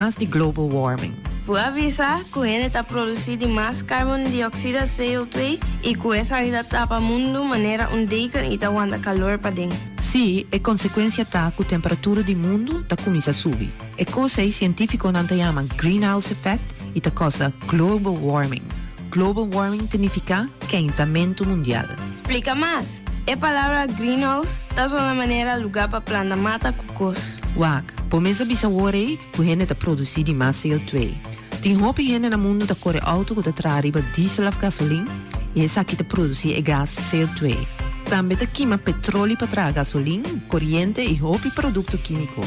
de global warming. Por avisar que ele está produzindo mais carbono dióxido CO2 e que essa ainda tapa o mundo de maneira onde e aguenta calor para dentro. Sì, e conseguenza ta che la temperatura del mondo ta comincia a subire. E cosa i cientifici non chiamano greenhouse effect e ta cosa global warming. Global warming significa calentamiento mundial. Explica mais. A palavra greenhouse está uma maneira lugar para plantar mata cocos. Wak, por mesa bisa worry que gente ta produzir mais CO2. Tem hopi gente no mundo ta corre auto que ta trariba diesel of gasolina e essa que ta produzir e gas CO2. Também ta queima petróleo para trazer gasolina, corrente e hopi produto químico.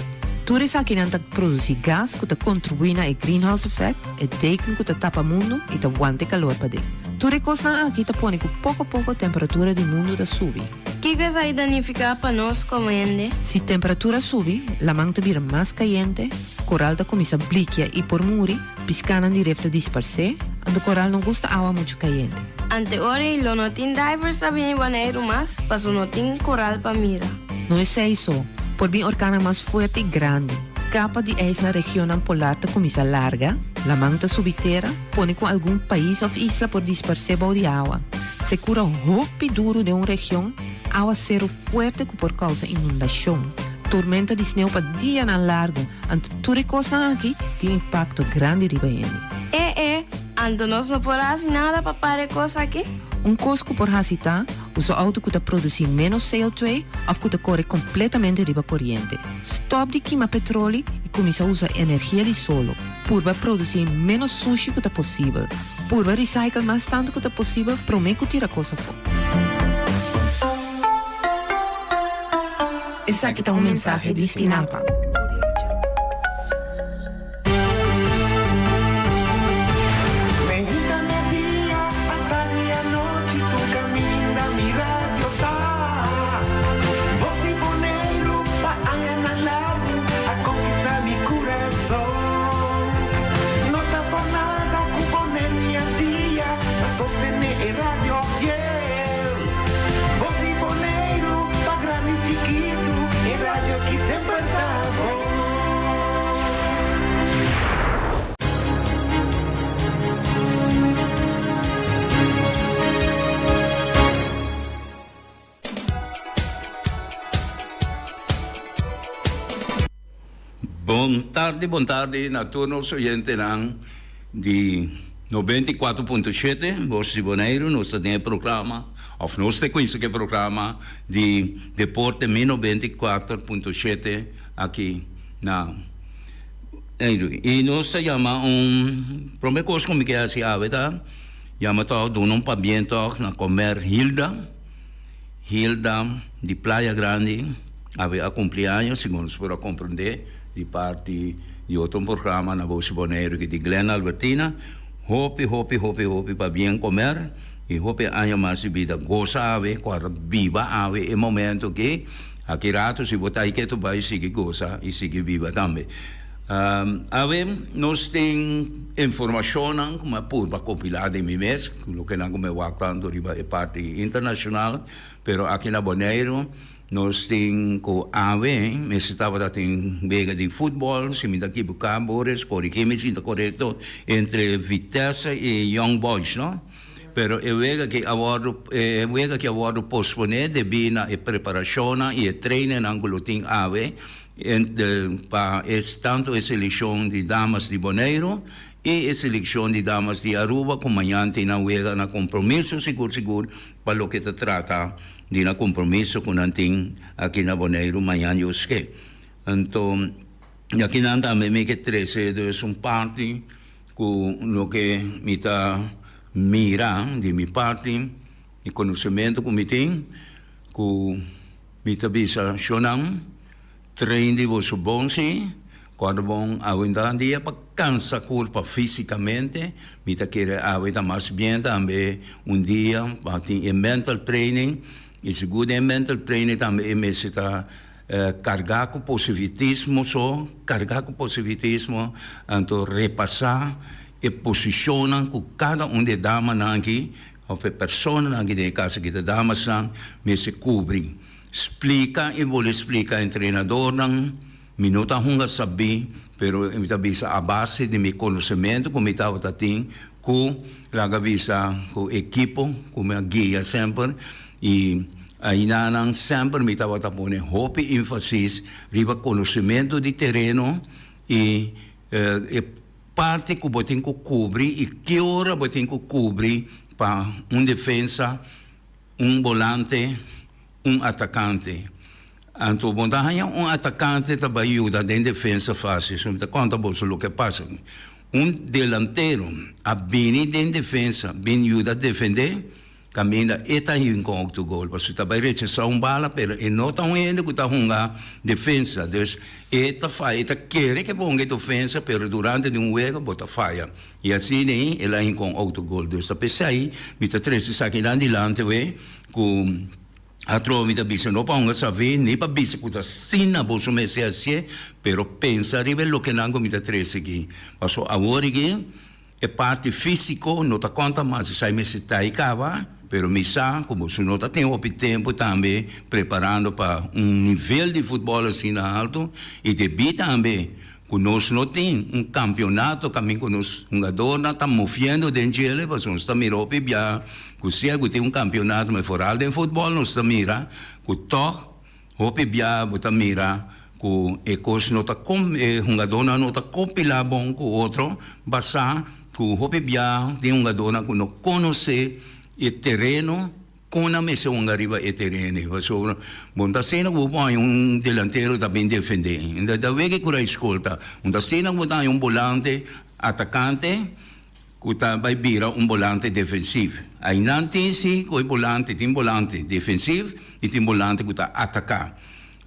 Tudo isso aqui não ta produzir gás que ta contribui na greenhouse effect e teken que ta tapa mundo e ta aguante calor para dentro. Tudo isso aqui ta põe que pouco a pouco a temperatura do mundo ta sube. Que coisa aí danificar para nós como gente? Se a temperatura sube, la manta vira mais caliente, coral ta começa a bliquear e por muri, piscana direta disperse, e o coral não gosta de água muito caliente. Ante ora, lo não tem divers também banheiro mais, mas não tem coral para mira. Não é isso, por bem orcana mais forte e grande. Capa de eis na região polar ta começa larga, la manta subitera, põe com algum país ou isla por disperse de água. Se cura hopi duro de uma região, água zero forte por causa inundação. Tormenta de sneeuw para dia na largo, ante tudo coisa aqui tem impacto grande riba ele. Ante nós não podemos nada para parar coisa aqui? Coisa por hasita, usa auto que produzir menos CO2 ou que corre completamente riba corrente. Stop de queimar petróleo e começa a usar energia de solo. Purba produzir menos sushi que possível. Purba recycle mais tanto que possível, prometo tirar coisa fora. Esse aqui é mensagem de Stinapa. Buon tardi, naturnos oyentes di 94.7, Voz di Bonaire, nostro programa, of nostro quinto programa di Deporte 94.7 aqui na. E nós chama primeira coisa como que é assim, chama todo um paviento na comer Hilda de Playa Grande, a cumpleaños, segundo se pode compreender, di parte di outro programa na Voz Bonaire que de Glen Albertina. Hope para bem comer e hope anya mais vida goza ave, quando viva ave é momento que aqui rato se botar que tu vai seguir goza e seguir viva também. Ave nós tem informação como purba compilada em mês, o que não como wakando riba é parte internacional, pero aqui na Bonaire nós temos com a AVE, mas estava da tem vega de futebol, se me daqui buscar bores, porque me sinto correto entre Vitesse e Young Boys, não? Pero é vega que agora pospone devido à preparação e treino na tem AVE, para tanto a seleção de damas de Bonaire e a seleção de damas de Aruba, como amanhã tem na vega na compromisso seguro para o que se trata de na compromisso com nanting aqui na Bonaire amanhã os que. Então, aqui não também me que 13 é parte com o que me está mira de minha parte de conhecimento que me tem, que me está bisa chonam, treino de vosso bonsi, quando bom aguentar dia para cansa culpa fisicamente, me está querer aguentar mais bem também dia para ter mental training. E segundo o mental training também me está carregar com positivismo, então repassar e posicionar com cada de damas aqui, ou pessoa aqui de casa que de damas me se cobre. Explica e vou explicar ao treinador, minuta hunga sabi, pero mita bisa a base de mi conhecimento como estava tating com laga bisa com equipo como guia sempre e aí nanang sempre me estava tapone hope ênfasis riba conhecimento de terreno e parte que botem que cobrir e que hora botem que cobrir para defesa, volante, atacante. Então, quando há atacante também ajuda em defesa fácil. Então, conta você o que passa. Delantero, a bem em defesa, bem ajuda a defender, caminha e está indo com o gol. Você também rechazar bala, mas não está indo com a defesa. Então, eta falha, eta quer que ponga defesa, mas durante um jogo bota falha. E assim, ela indo com o gol. Então, está pensando, me está trazendo aqui lá adiante, com a troca da bisa não para saber nem para bisa que está sina bolso messe assim, pero pensa ribe lo que nango me está trazendo aqui. Mas agora aqui é parte físico, não está conta mais sai me se tá icava, pero misa como se não está tendo tempo também preparando para nível de futebol assim alto e debi também nós não temos campeonato caminho com nós jogador não está movendo dentro dele mas nós está mirando bia que se tem campeonato mas fora de futebol nós está mira que toh hope bia bota mira que ecos não está com jogador não está compilar bom com outro basta que hope bia tem jogador que não conhece o terreno com a mesa arriba e terreno. So, monta cena que delantero também defender. Ainda da vez que a escolta, monta cena que volante atacante, que vai virar volante defensivo. Aí não tem sim que tem volante defensivo e tem volante que está atacar.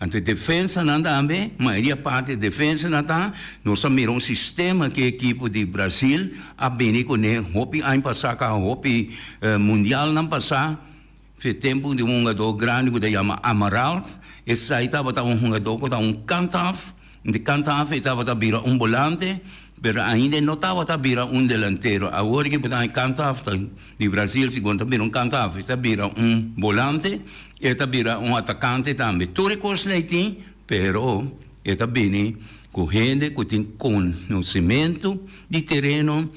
Então, defesa não também, a maioria parte da defesa não está. Nós temos sistema que a equipe de Brasil a bem com ele, hopi ano passado, hopi mundial não passar. Foi tempo de jogador grande que se chama Amaral. Esse aí estava jogador que estava cantaf. De cantaf estava virar volante, mas ainda não estava virar delantero. Agora que está cantaf de Brasil, segundo virar cantaf, está virar volante, está virar atacante também. Tudo coisa não tem, pero está bem com gente que tem conhecimento de terreno,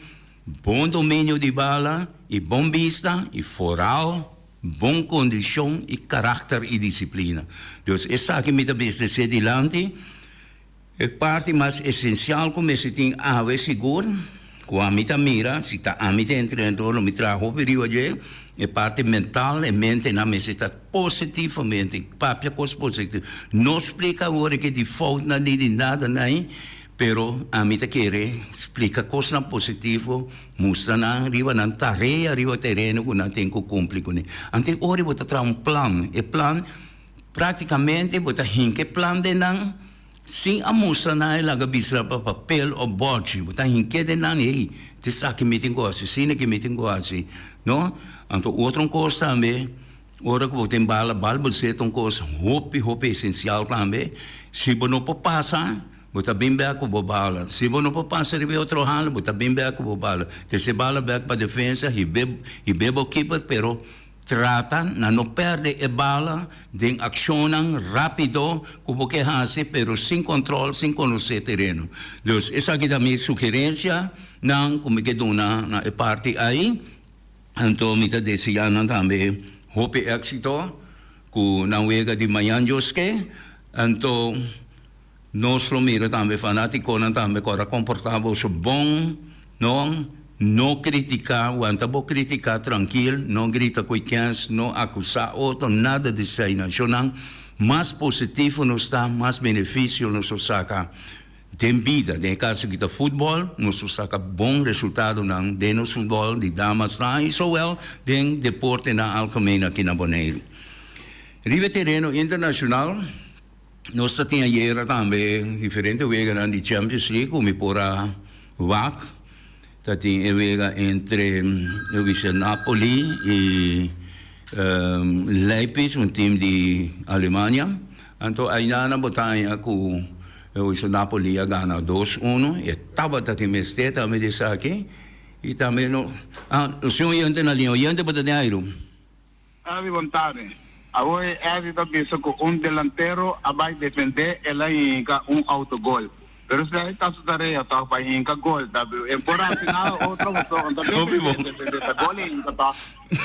bom domínio de bala, e bom vista, e foral. Boa condição e caráter e disciplina. Então, essa aqui me dá bem ser dilante. A parte mais essencial como se tem a ver seguro, com a mita mira, se está a mita treinador, não me traz o período de, a parte mental e mente na mesa está positivamente, papia coisa positiva. Não explica agora que de falta não de nada, não. Pero a mim quer explica coisa positiva, mostra na arriba na tarefa, arriba terreno que não tem que cumprir com ele. Ante ora bota tra plano, e plano praticamente bota hinke plan de não, sim a mostra na ela gabisra para papel ou bote, bota hinke de não aí, te sabe que meeting coisa, sim que meeting coisa, não? Ante outra coisa também, ora que botem bala você tem coisa hope essencial também, se não pode passar bota bem com bobala. Se você não pode passar de outro halo, bota bem com bobala. Se bala back para defesa, e bebo keeper, pero trata na não perde a bala, de acionam rápido, como que hace, pero sem controle, sem conhecer terreno. Então, essa aqui é a minha sugerência, não, como que dona na parte aí, então, me está desejando também, hope éxito, que não é de manhã, Joske, então, nós mira também fanático não também para comportar so bom não criticar quando vou criticar tranquilo não grita com quem não acusar outro nada de ser nacional mais positivo nos está mais benefício nos saca tem vida em caso que da futebol nos saca bom resultado não de nos futebol de damas lá e so well de deporte na alcamena aqui na Bonaire. Rive terreno internacional nós temos aí também diferente vega de Champions League como por a VAC, tem vega entre Napoli e Leipzig, time de Alemanha. Então aí na botanha com o Napoli a ganha 2-1 e estava também mestre também desse aqui e também no o senhor yante na linha yante botanha aí. Abi vontade. Agora é da pessoa que delantero vai defender ela e autogol. Pero se está su tarea, está para ir en gol, en por al final otro botón, también de gol en está.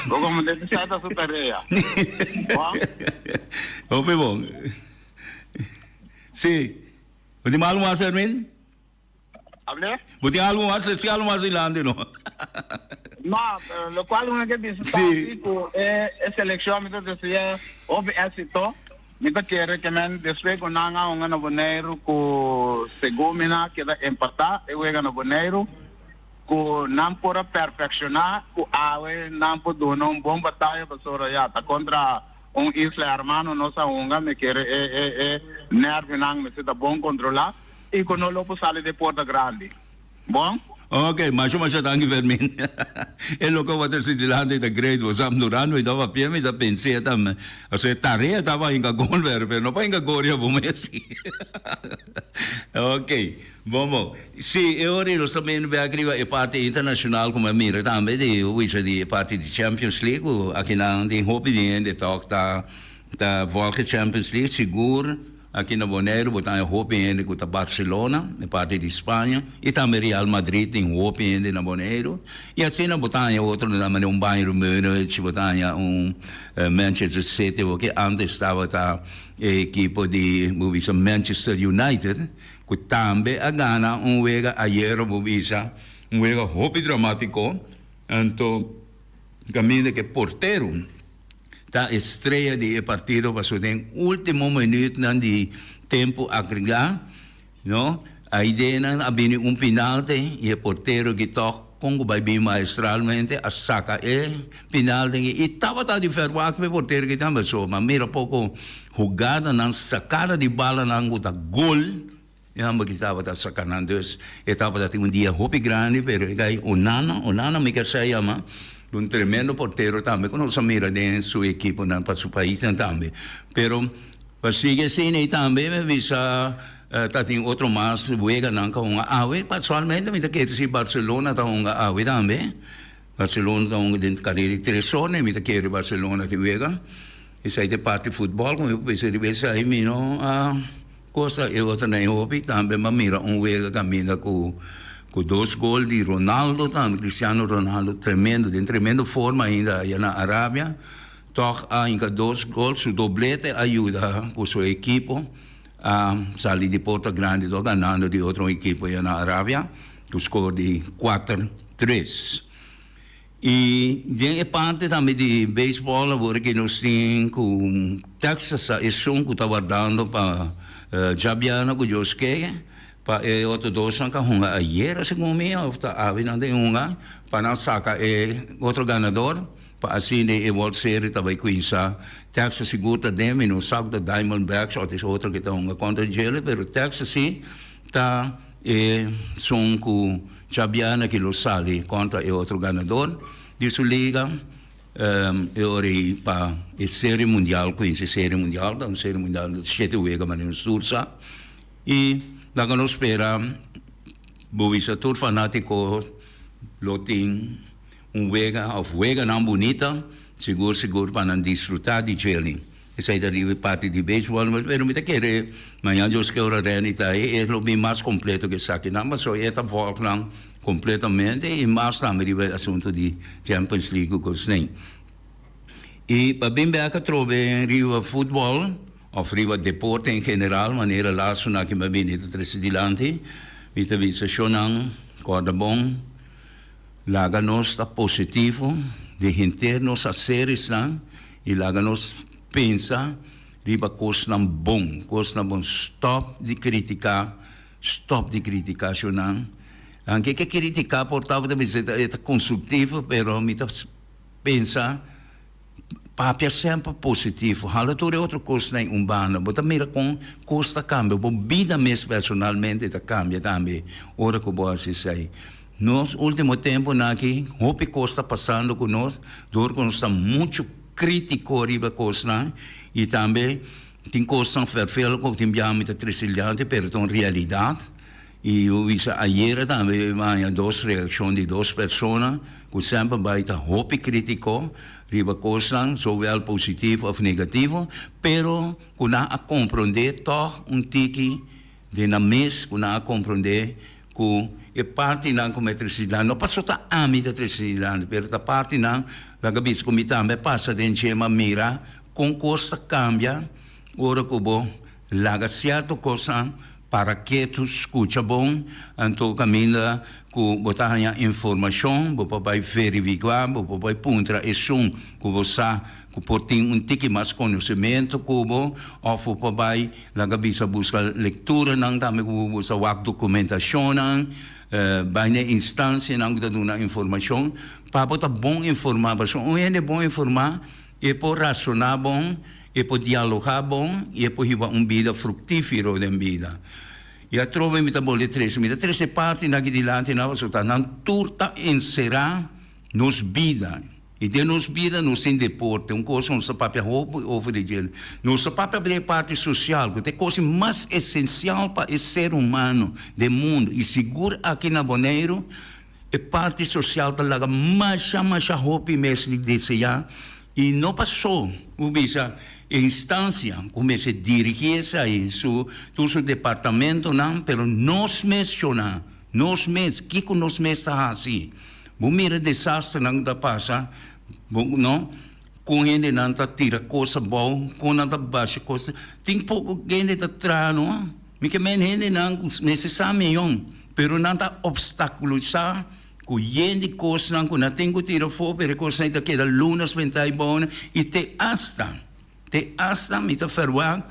Luego como de esa está su tarea. Ope bom. Sí. Buti malu mas Fermin? ¿Hablé? Buti algo más, si algo más ilande, ¿no? No, lo cual uno que dice Sí. es selección, entonces decía, ope éxito. Mita quiere que men después con nanga un ano boneiro ku segumina queda empatar e wega no boneiro ku não pora perfeccionar ku awe não por um bom batalha para sorayata contra isla hermano nossa unga me quere nerve nang me se da bom controlar e con lo sale de Porta Grande. Bom? Okay, mas tangi Fermin. E lo che vuoi si dilante da grade was am durano e dava pieme da pensieta me. Se tarea dava in gol ver, per no pa in goria bomesi. Ok, bomo. Sì, e ora lo sapendo be agriva e parte internazionale come mira tambe di wisa di parte di Champions League, aqui na di hobby di talk da Volga Champions League sicuro. Aqui na Bonaire, botar hope ainda com a Barcelona, na parte de Espanha, e também Real Madrid tem hope ainda na Bonaire. E assim na botar outro na maneira Bayern Munich, botar Manchester City, porque antes estava a equipe de Manchester United, que também a Gana wega ayer wega hope dramático, então caminho que porteiro da estreia de partido passou em último minuto de tempo agregado, não? A ideia é abrir penalti e o porteiro que toca como vai bem maestralmente a saca penalti e estava de ferroado para o porteiro que também só, mas mira pouco jogada na sacada de bala na da gol. Eu que estava sacando dus, estava ter dia hope grande, pero aí Onana me quer sair ama un tremendo portero também, que não mira dentro sua equipe para seu país também. Pero para seguir assim também, visa tem outro mais, wega não com a awe, pessoalmente me quer se Barcelona tá um awe também. Barcelona tá um dentro carreira de 3 anos, me quer Barcelona de wega. Isso aí de parte de futebol, como eu pensei de vez aí me não coisa eu outra nem hobby também, mas mira wega caminha com 2 gols de Ronaldo, também Cristiano Ronaldo, tremendo forma ainda na Arábia. Toch ainda 2 gols, o doblete ajuda com sua equipe a sair de Porta Grande, ganhando de outra equipe na Arábia, com score de 4-3. E de parte também de beisebol, agora que nós temos com Texas, é som que está guardando para Jabiana, com Josuke. Pa outro dois que hunga ayer se comi ou tá avindo hunga para não sacar outro ganador para assim de World Series também coisa Texas segura dem no saco da Diamondbacks ou tem outro que tá hunga contra ele, pero Texas sim tá são com Chabiana que lo sale contra outro ganador de sua liga ori para a série mundial coisa série mundial da série mundial de 7 wega maneira sursa e da que nos espera, o tour fanático lo tem wega não bonita, seguro para não desfrutar de ele. Essa é a parte de beisebol, mas me quer, amanhã eu que ora renita aí, é o bem mais completo que isso aqui, não, mas só esta volta completamente e mais também o assunto de Champions League que nem. E para bem que trove Rio futebol of riva deporte in general, maniera lasso na che bambini da tre sedilante, vita visa shonang, corda bom, laga nos sta positivo, de internos a seres lang, e laga nos pensa, riba cos nam bom, stop di critica shonang, anche che critica portava da visita è consultivo, però mi pensa, papia sempre positivo. Halatura é outra coisa nem urbana, mas também com costa cambia, a vida mesmo personalmente cambia também. Ora que boa se sai. Nos último tempo aqui, hope costa passando com nós, dor com nós muito crítico riba costa e também tem costa vervelho com tem biame de trecilhante, pero realidade. E eu vi ayer também há 2 reações de 2 pessoas que sempre vai estar hope crítico riba coisa, zowel positivo ou negativo, pero kuna a compreender toch tiki de na mês que na compreender que é parte não como eletricidade não passou tá âmbito eletricidade pero tá parte não la gabis como também passa dentro de uma mira com costa cambia ora que bom laga certo coisa para que tu escuta bom então caminha que botar informação você vai verificar você vai puntra e som que você que portem tique mais conhecimento como ou você vai lá gabisa buscar leitura não também você vai documentação vai na instância não que dá informação para botar bom informação o é bom informar e por racionar bom e por dialogar bom e por viver vida frutífero da vida. E a trova me tabole três parte na guidilante na volta não turta encerrar nos vida e de nos vida nos em deporte coisa nossa papel roupa over de gel nossa papel é parte social que é coisa mais essencial para o ser humano do mundo e seguro aqui na Bonaire é parte social talaga mais roupa mesmo de desejar e não passou o bisa instância começa a dirigir-se aí seu departamento não pero nós menciona nós que nós está assim o mira desastre não da passa não com ele não tá tira coisa boa com nada baixa coisa tem pouco gente tá trano me que men ele não necessariamente pero não tá obstaculizar com gente coisa não com não tem que tirar fora pero coisa ainda que da lunas ventai bona e te hasta me tá ferwang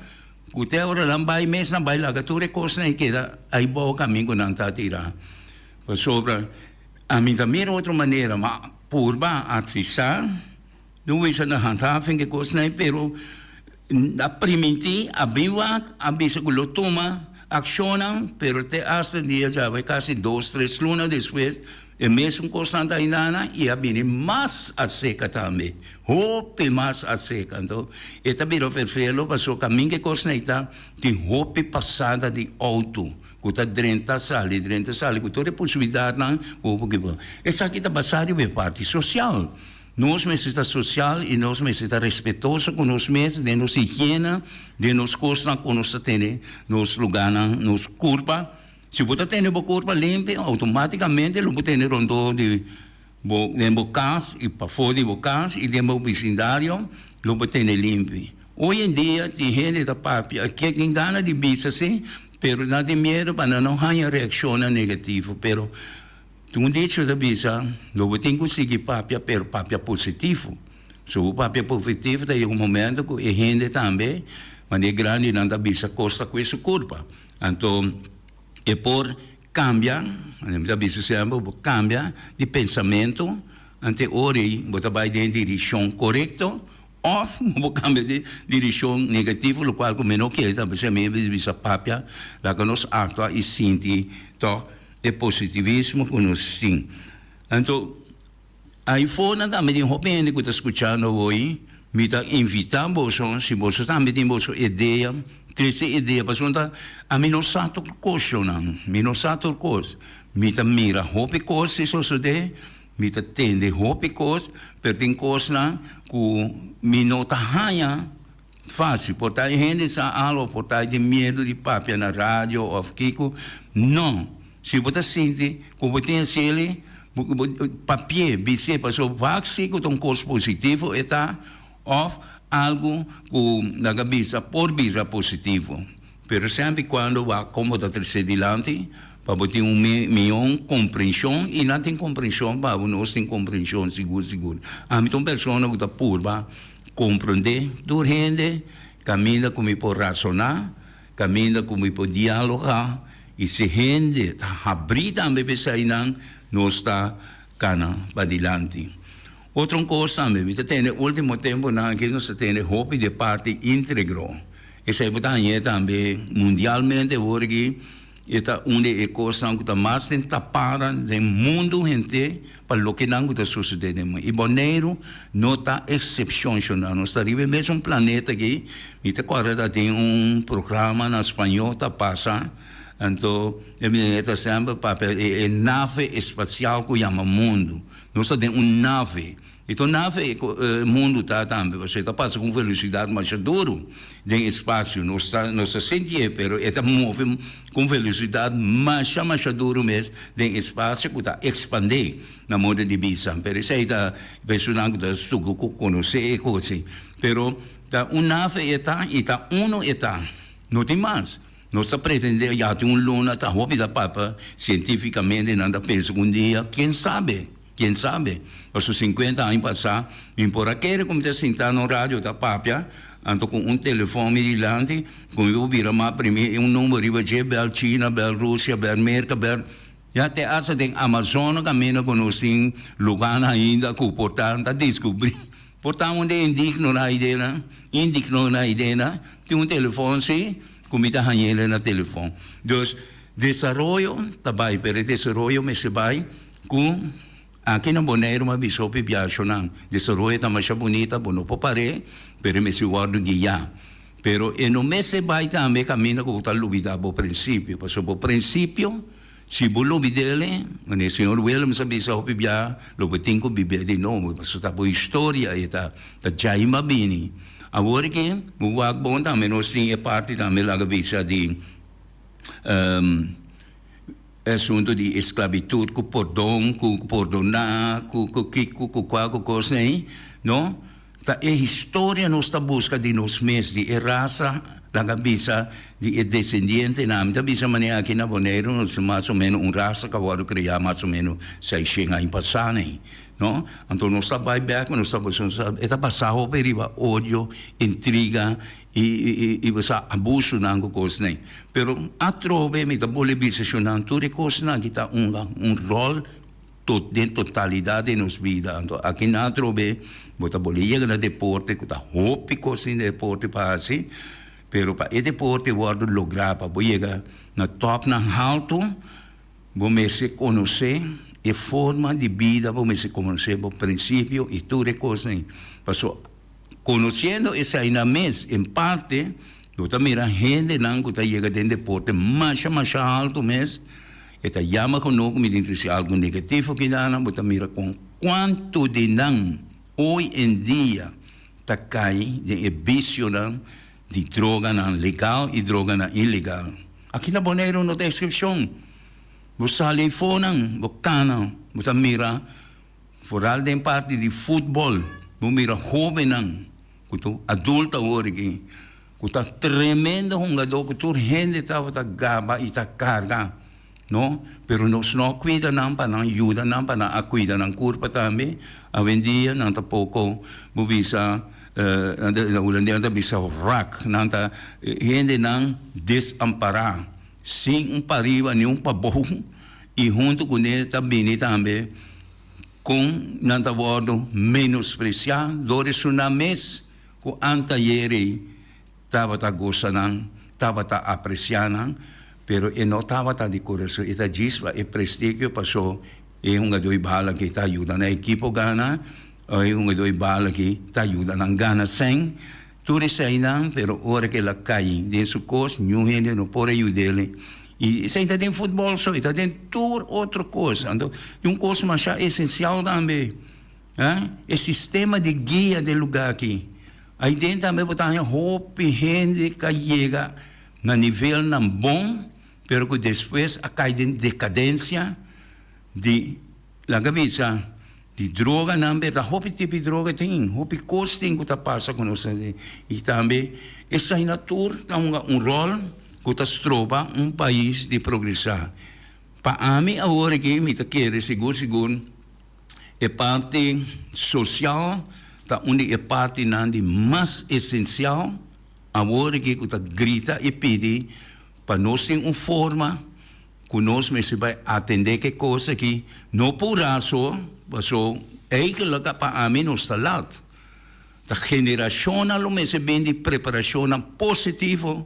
que te ora não vai mesmo vai lá que tu coisa aí que da aí boa caminho não tá tirar sobre a mim também outra maneira mas purba atvisar não é na handhaving que coisa aí pero a primiti a biwa a bisa que lo toma accionam pero te hasta dia já vai quase 2-3 lunas depois é mesmo constante ainda e a bem mais a seca também hope mais a seca então e também o perfeito passou caminho que coisa aí tá de hope passada de auto que está 30 sali que toda possibilidade não porque essa aqui está passada é parte social nós necessitamos social e nós necessitamos respeitoso com nós mesmos de nossa higiene de nos coisas que nós temos nos lugares nos curva se você tem uma curva limpa automaticamente você tem rondo de casa e para fora de casa e de vecindário você tem limpo hoje em dia tem gente da papia que tem ganas de bicho assim pero não tem medo para não haja reação negativa pero tu diz da bisa não tem que seguir papia pero papia positivo so o papia positivo daí um momento que a gente também mas é grande não da bisa costa com essa curva então e por cambia da bisa sempre cambia de pensamento ante ori você vai em direção correta ou cambia de direção negativa o qual como não quer também se me bisa papia lá que nós atua e sente to de positivismo que nós temos. Então, aí fora também tem jovens que estão escutando hoje, me está invitando se você também tem uma ideia, três ideias, para a mim não sabe o coisa, não, me não sabe o coisa, me está mira roupa coisa, se isso de, me está tende roupa coisa, pero tem coisa que me não está ganha fácil, portar gente sa algo, portar de medo de papel na rádio ou kiko, não. Se você sente que você tem aquele papel, você passou vacina com um curso positivo, está ou algo que na cabeça por vir positivo. Mas sempre quando vai como da terceira dilante, para você ter melhor compreensão e não tem compreensão, para nós tem compreensão seguro. A minha pessoa que está pura, compreender, durante, caminha como por razonar, caminha como por dialogar. E se gente está abrindo também para sair, não está cana para adiante. Outra coisa também, no último tempo, que nós temos roupa de parte íntegro. Essa é também mundialmente, hoje, esta uma das coisas que está mais tapada no mundo inteiro para o que não está sucedendo. E Bonaire não está excepcional. Nós estamos no mesmo planeta aqui, e agora tem programa na espanhol, está passando, Então, é sempre papel é nave espacial que chama mundo. Nós temos uma nave. Então, nave mundo está também. Você está passando com velocidade mais duro no espaço. Nós sentimos, mas está movendo com velocidade mais duro mesmo no espaço que está expandindo na moda de bisa. Pero isso aí está pensando que está conhecer coisa. Pero uma nave está e está está. Não tem mais. Nós estamos pretendendo já ter luna, está rápida papa cientificamente nada pensa um dia, quem sabe? Quem sabe? Os 50 anos passados, por aquele como está sentado no rádio da Papia, ando com um telefone dilante, com eu vira mais primeiro número de bel China, bel Rússia, bel América, bel já até essa tem Amazônia caminha com nós em lugar ainda que o portanto a descobrir. Portanto, onde indigno na ideia, tem telefone sim, como está ganhando na telefone. Então, desenvolvimento também, pero desenvolvimento se vai com aqui na Bonaire uma bispo viaja não. Desenvolvimento também é bonita, não pode parar, pero me se guarda guiar. Pero no mês se vai também caminha com o tal lubida por princípio, porque por princípio se bolo bidele, o senhor William sabe se o bibia, lo betinco bibia de novo, porque está por história e tá jaima bini. Agora que o wag bom também nós tem parte também lá visa de assunto de esclavitud, com perdão, com perdonar, com coisa aí, não? Tá a história nós está busca de nós mesmos, de raça, lá visa de descendente, na minha visa maneira aqui na Bonaire, nós mais ou menos raça que agora criar mais ou menos 600 anos passados, não? Então nós está back, nós está passando perigo, ódio, intriga e você abuso na coisa nem. Pero a trove me tá bolivarização tudo coisa na que tá rol de totalidade de nossa vida. Então aqui na trove bota bolinha na deporte, que tá hope coisa em deporte para assim, pero para esse deporte guardo lograr para chegar na top na alto, vamos se conhecer a forma de vida, vamos se conhecer o princípio e tudo coisa aí. Passou conhecendo esse ainda mês, em parte, eu também a gente não que está chegando em deporte mais alto mês, eta chama conosco me interessa algo negativo que dá, eu também com quanto de não hoje em dia está cai de vício de droga não legal e droga não ilegal. Aqui na Bonaire não tem exceção. Você ali fora, você mira, fora de parte de futebol, você mira jovem não. Adulto hoje, que está tremendo jogador, que toda gente estava gaba e está carga, não? Pero nós não cuida não para não ajuda não para não cuida não curva também. A vendia não tá pouco, bubisa, na Holanda não bisa rak, não tá gente não desamparar, sem pariva nenhum pabou e junto com ele também com não tá bordo menospreciar, dores tsunamis. Ko antayeri estava gostando, estava apreciando, pero não estava de coração. Ita gispa e prestígio passou e dois bala que está ajudando a equipe gana, e dois bala que está ajudando a gana sem. Tudo isso aí não, pero hora que ela cai dentro do curso, nenhum gente não pode ajudar. E se ainda tem futebol só, ainda tem tudo outra coisa. Então, coisa mais essencial também. É sistema de guia do lugar aqui. Aí dentro também botar roupa e gente que chega no nível não bom, pero que depois cai em decadência de la cabeça de droga não, mas roupa tipo de droga tem, roupa coisa tem que passa com nós e também essa natura tem um rol que está tropa país de progressar. Para mim agora que me quer seguro é parte social. Onde é parte mais essencial, agora que está grita e pede para nós ter uma forma que nós vai atender que coisa que não por só, é que para mim não está lá. A geração não me bem de preparação positiva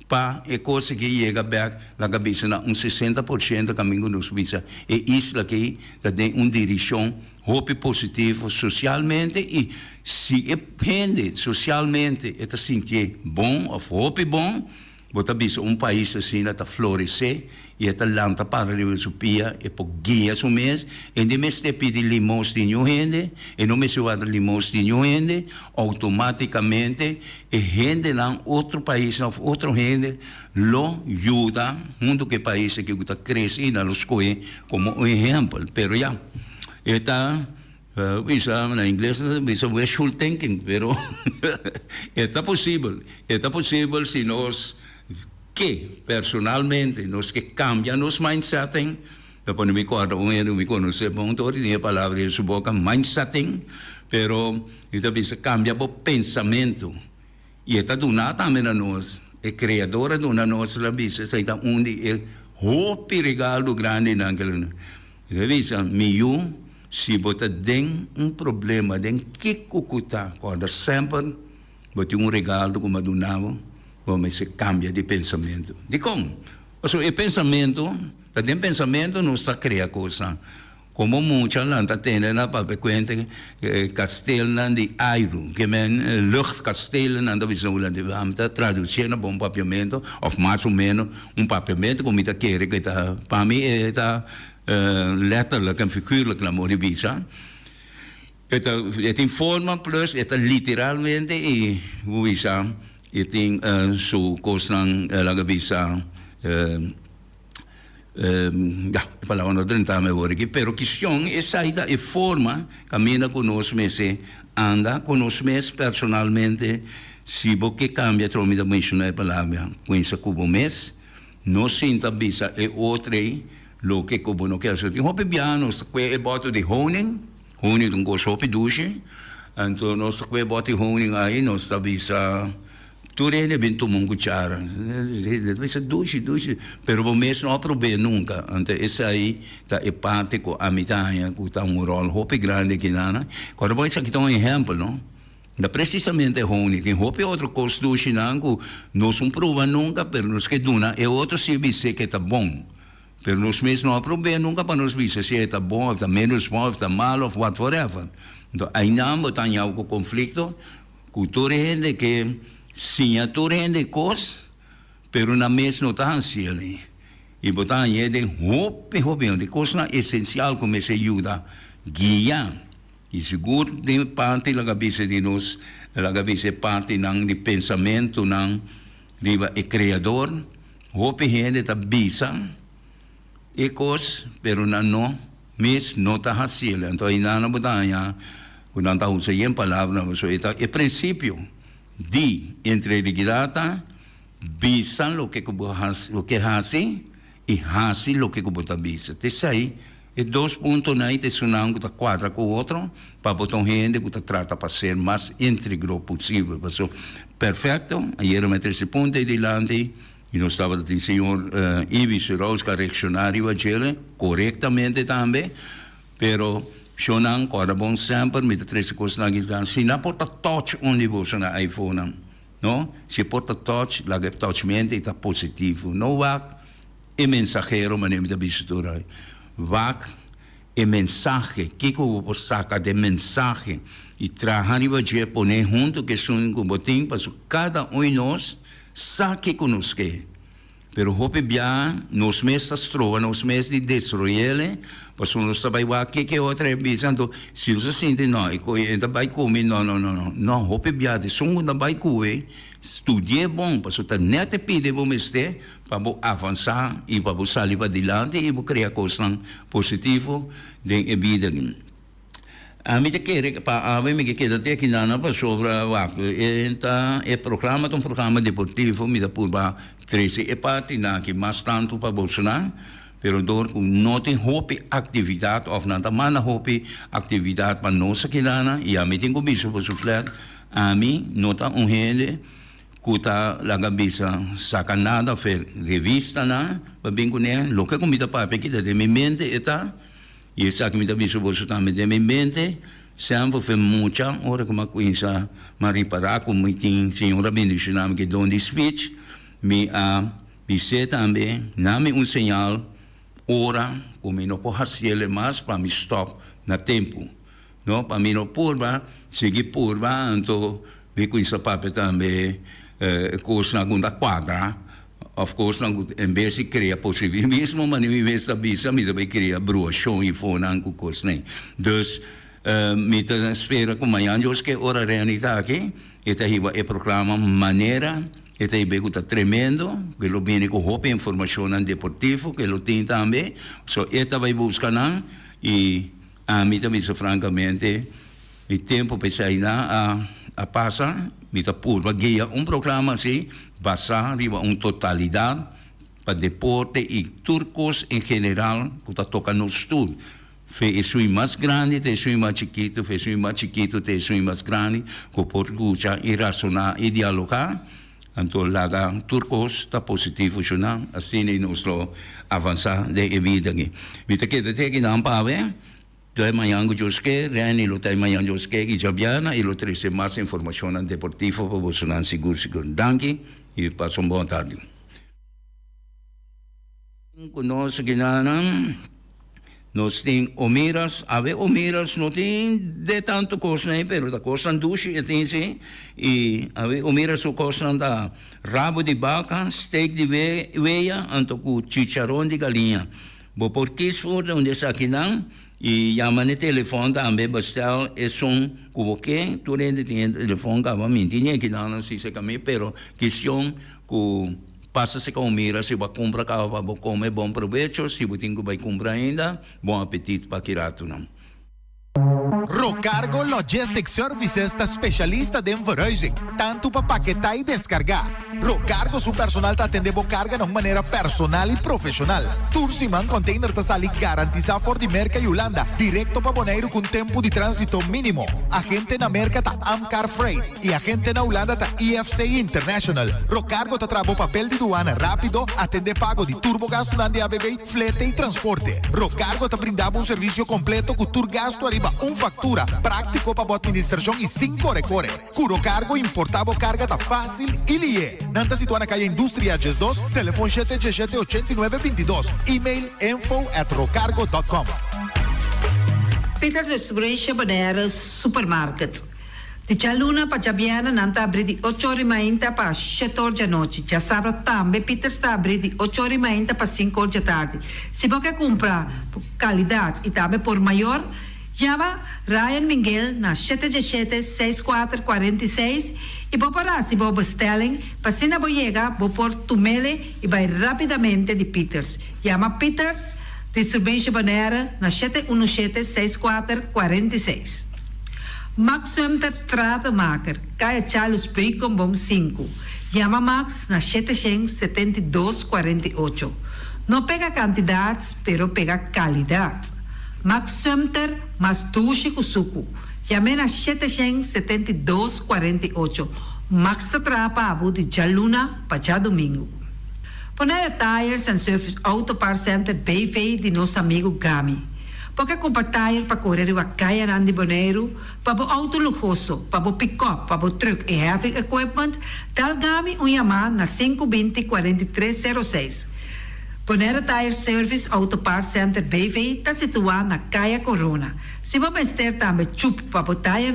para a coisa que chega back na cabeça na 60% caminho nos visa é isso que tem uma direção hope positivo socialmente e se depende socialmente está sentir bom ou hope bom Bota bisa país assim está florescer e está lanta para a filosofia e por guia o mês e de mês te pede limos de new gente e não me se vai limos de new gente automaticamente e gente lá outro país outro gente lo ajuda mundo que país que está crescendo na escola como um exemplo pero já está bisa na inglês bisa wishful thinking pero está possível se nós que personalmente nós que cambia nos mindsetting depois me acordo me conhece ponto de palavra em sua boca mindsetting pero isso bisa cambia o pensamento e está do nada também a nós é criadora do nós la bisa está onde é hope regalo grande naquele bisa miu se você tem problema tem que cucutar quando sempre você regalo como donava como se cambia de pensamento. De como? O pensamento, tem pensamento não está criando coisa. Como muitas lá está tendo na papel conta castelo de aero, que men luchtkastelen na visão lá de vamos traduzir na bom papiamento, ou mais ou menos papiamento como está querer que está para mim está letterlijk en figuurlijk la moribisa. Het in forma plus het literalmente e hoe is dat? Het in zo kostan la gabisa ja, palavra no trenta me vorrei pero questão é saída e forma caminha conosco mese anda conosco mes personalmente se você cambia tromi da mencionar palavra com essa cubo mes não sinta bisa e outra lo que como não quer ser hope piano que é boto de honing um gosto hope duche então nós que boto honing aí nós tá bisa Turene ben tomou cuchara. Deve ser doce. Pero o mês não aprovei nunca. Então, esse aí está empático a mitanha, que está rol hope grande aqui na. Quando você aqui tem exemplo, não? Da precisamente honi, tem hope outro custo doce não, que nós não prova nunca, pero nos que duna é outro serviço que está bom. Pero nós mesmos não aprovei nunca para nos dizer se está bom, está menos bom, está mal ou whatever. Então, aí não tem algum conflito, cultura gente que sim, a torrente coisa, pero na mesma não está assim ali. E botar aí de hope, de coisa essencial como se ajuda guiar. E seguro de parte da cabeça de nós, da cabeça parte não de pensamento não riba é criador, hope gente está bisa, e coisa, pero não mesmo não está assim. Então aí não botar aí, quando não está usando palavra, é princípio. De entreligada bisa lo que hace e hace lo que está bisa. Isso aí é dois pontos aí te sunam que quadra com o outro para botar gente que trata para ser mais íntegro possível. Perfeito. Ayer me esse ponto aí delante e nós estava o senhor Ivis Rose correcionário a ele corretamente também, pero Shonan, quando bom sempre, me três coisas na guilda. Se não porta touch onde você na iPhone, não? Se porta touch, lá que touch mente está positivo. Não vá é mensageiro, mas nem me dá bistura. Vá é mensagem, que eu vou sacar de mensagem e trabalhar e vai pôr junto que são com botim, para cada de nós saque conosco. Pero hope bem, nos mesmos trova, nos mesmos de destruir Pois nós estamos aqui que outra vez, então se você sente não, e vai comer não, hope biade, só não vai comer, estudie bom, para você net pedir bom este, para avançar e para sair para adiante e para criar coisas positivas de vida. A mim quer para a mim que quer ter aqui na para sobre é programa deportivo me dá por 13 e parte na que mais tanto para Bolsonaro. Pero door não tem hope atividade of nada mana hope atividade para nossa quilana e a mim tem comigo por sufler a mim nota gente cuta la cabeça saca nada fer revista na para bem com ele lo que comida para que de minha mente está e essa comida bicho bolso também de minha mente sempre foi muita hora como coisa mas reparar como tem senhora bendicionam que dão de speech me a me também name sinal ora, como não pode fazer mais para me stop na tempo, não? Para mim não pode seguir então me com esse papel também coisa na segunda quadra of course, em vez de criar positivismo, mas em vez de bisa, me também criar broação e fonan com coisa, né? Dus, me espera com amanhã, eu que ora realidade, esta é programa maneira, esta é bem tremendo, que lo viene com roupa informação deportivo, que lo tem também, so esta vai buscar não, e a mim também, francamente, o tempo para sair a passar, me está por guia programa assim, basado em uma totalidade para deporte e turcos em geral, que está tocando no estudo. Fez isso mais grande, fez isso mais chiquito, fez isso mais chiquito, fez isso mais grande, que pode escutar e razonar e dialogar. Então, lá, turcos está positivo, assim é nosso avançar de vida. Me está aqui na Ampave, de manhã eu esqueci, Reni, lo tem manhã eu esqueci, e Jabiana, e lo trouxe mais informação deportiva para você não seguro. Danke, e passe uma boa tarde. Conosco aqui nós temos Omiras, Omiras não tem de tanto coisa, né? Pero da coisa duche e tem sim, e Omiras o coisa da rabo de vaca, steak de veia, anto com chicharrão de galinha. Bo porque se for onde está aqui não, e chama no telefone também bastel é som como que tu rende tem telefone que vai mentir aqui não se se caminho, pero questão que passa-se com mira, se vai comprar cá, vai comer, bom proveito, se você vai comprar ainda, bom apetite para kirato não. Rocargo Logistics Services está specialista de verhuizing, tanto para paquetar e descargar. Rocargo su personal te atende a carga de maneira personal e profissional. Tursiman container te sali garantizado por de Merca e Holanda, directo para Bonaire com tempo de trânsito mínimo. Agente na Merca ta Amcar Freight e agente na Holanda ta EFC International. Rocargo te trabo papel de duana rápido, atende pago de turbogasto na ABB, flete e transporte. Rocargo te brindava serviço completo com turgasto arriba factura, prático para a administração e sem core-core. Curo Cargo importava carga tá fácil e lié. Nanta situada na calle Indústria Ges 2, telefone 717-8922, e-mail info@rocargo.com. Peters Distribution Bonaire Supermarket. De Chaluna para Jabiana nanta abrir de 8h30 para 7h da noite. Já sabe também Peters está abrir de 8h30 para 5h da tarde. Se você comprar qualidade e também por maior, chama Ryan Miguel na 717-6446 e vou parar se vou bestelling, para se não chegar, vou pôr tumele e vai rapidamente de Peters. Chama Peters Distribution Bonaire na 717-6446. Max Sumter Stratenmaker, Kaya Charles Bricom Bom 5. Chama Max na 772-48. Não pega quantidades, pero pega qualidade. Max Sumter, mas tuxe kusuku. Chame na 772-48. Max Trapa abu de Jaluna para domingo. Bonaire Tires and Service Auto Parts Center BV de nosso amigo Gami. Porque compra tire para correr a caia de Bonaire, para o auto luxuoso, para o pick-up, para o truck e heavy equipment, tal Gami chamar na 520-4306. Bonaire Tire Service Auto Parts Center BV está situado na Caia Corona. Se você ter também chup para o tire,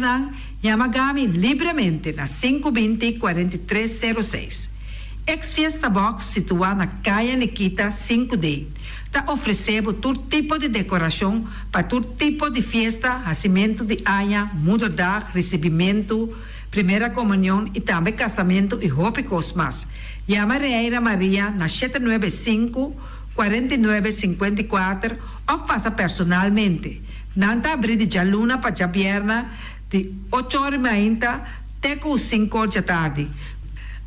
chama Gami livremente na 520-4306. Ex-Fiesta Box, situada na Caia Nikita 5D, está oferecendo todo tipo de decoração para todo tipo de festa, nascimento de anha, mudança, recebimento, primeira comunhão e também casamento e roupa cosmas. Chama Reira Maria na 795-4954 ou passa personalmente. Nanta abrir de Jaluna para Jabierna de 8h30 até 5h da tarde.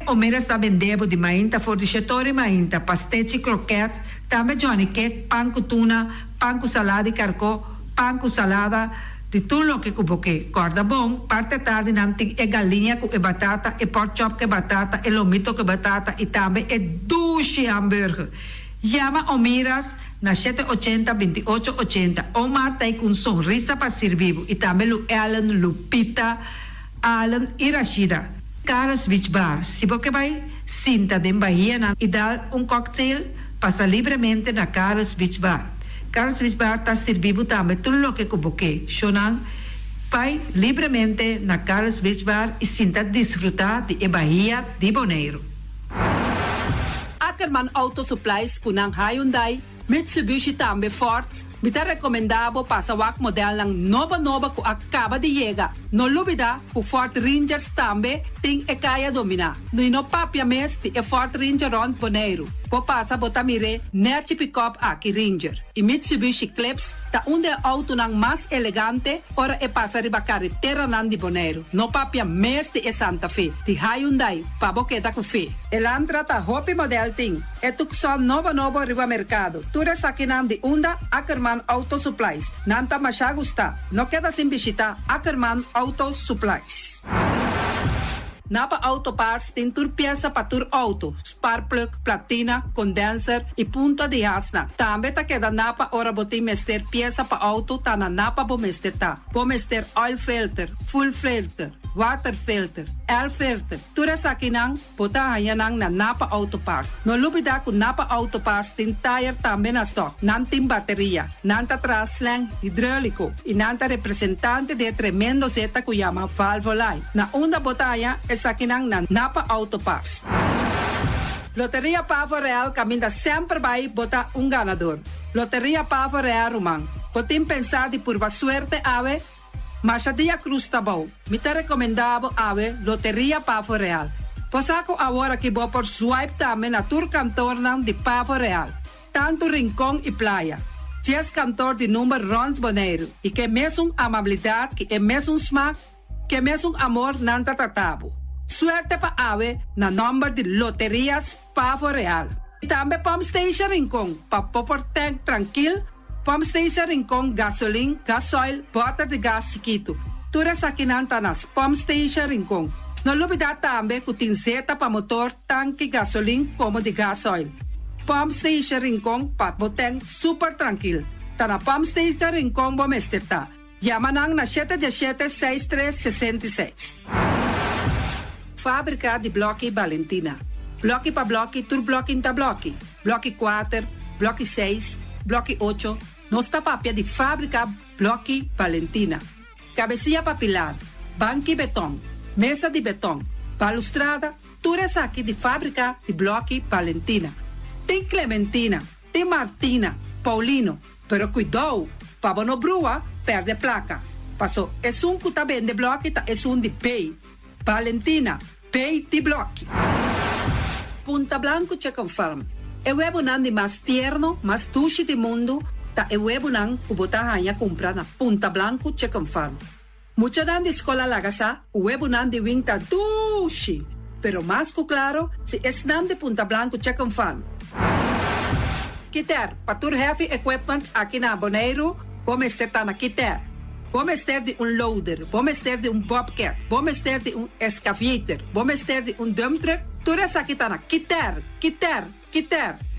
O Mera está vendendo de mainta, for de chetori mainta, pastete croquete, também Johnny Cake, pão com tuna, pão com salada e carcó, pão com salada, de tudo o que cuboque. Corda bom, parte tarde nanti é galinha com batata, e pork chop com batata, e lomito com batata, e também é duche hambúrguer. Chama Omiras na 780-2880. Omar tá com sorriso para servir, e também o Alan, Lupita, Alan e Rashida. Carlos Beach Bar. Se você vai sinta de Bahia e dar cocktail, passa livremente na Carlos Beach Bar. Carlos Beach Bar está servindo também tudo o que você quer. Vai livremente na Carlos Beach Bar e sinta desfrutar de Bahia de Bonaire. Ackerman Auto Supplies kunang Hyundai, Mitsubishi tambe Ford, mita recomendabo pasawak model ng nova ku acaba de llega. No lubida ku Ford Rangers tambe ting ekaya domina. No inopapia mes ti e Ford Ranger Ron Boneiro. Po pasa botamire nechi pick-up aki Ranger. I Mitsubishi Eclipse ta unde auto ng mas elegante ora e pasa riba carretera nan di Boneiro. No papia mes ti e Santa Fe. Ti Hyundai paboketa ku fe. Elantra ta hopi model ting. E tukson novo riba mercado. Ture sakinan di unda Ackerman Auto Supplies. Nanta masya gusta. No queda sin bisita Ackerman Auto Supplies. Napa Auto Parts tin tur pieza pa tur auto, spark plug, platina, condenser e punta de asna. Tambe ta queda napa ora botin mester pieza pa auto ta na napa bo mester ta. Bo mester oil filter, full filter, water filter, air filter. Tura sa kinang bota hayanang na napa Auto Parts. No lubida ku napa Auto Parts tin tire tambe na stock, nantin bateria, nanta traslang hidráulico, e nanta representante de tremendo zeta ku yama valvolai. Na unda botaya sa kinang na napa Auto Parts. Loteria Pavo Real caminda sempre vai botar ganador. Loteria Pavo Real Rumang. Potim pensar de purva suerte ave, Machadia Cruz Tabau. Me te recomendavo ave Loteria Pavo Real. Posaco agora que vou por swipe também na tour cantor de Pavo Real. Tanto rincón e playa. Se és cantor de número Rons Boneiro e que mesmo amabilidade, que é mesmo smaak, que mesmo amor nanta tratabo. Suerte pa ave na number de Loterias Pavo Real. E também Pump Station Rincón, pa popor tank tranquil, Pump Station Rincón gasolina, gasoil, bota de gas chiquito. Tura sa kinanta nas Pump Station Rincón. No lubida também que tinseta pa motor, tanque gasolina como de gasoil. Pump Station Rincón pa boteng super tranquil. Ta na Pump Station Rincón bom esterta. Yamanang na 717-6366. Fábrica de Bloque Valentina. Bloque pa bloque, tur bloque inta bloque. Bloque 4, bloque 6, bloque 8. Nosta papia de Fábrica Bloque Valentina. Cabecilla papilar, banque betão, mesa de betão, balustrada, tudo isso aqui de Fábrica de Bloque Valentina. Tem Clementina, tem Martina, Paulino, pero cuidado, para não brua, perde placa. Passou, é que tá bem de bloque, é de pay. Valentina, pay de bloque. Punta Blanco che confirm. É o ebunan de mais tierno, mais tushi do mundo, ta é o ebunan que botahanha comprar na Punta Blanco che confirm. Mucha dan de escola lagasa, o ebunan de wing ta tushi. Pero mais que claro, se es nan de Punta Blanco che confirm. Kiter, patur heavy equipment aqui na Boneiro, vamos ter na Kiter. Vamos ter de loader, vamos ter de bobcat, vamos ter de excavator, vamos ter de dump truck. Tudo isso aqui tá na Kiter.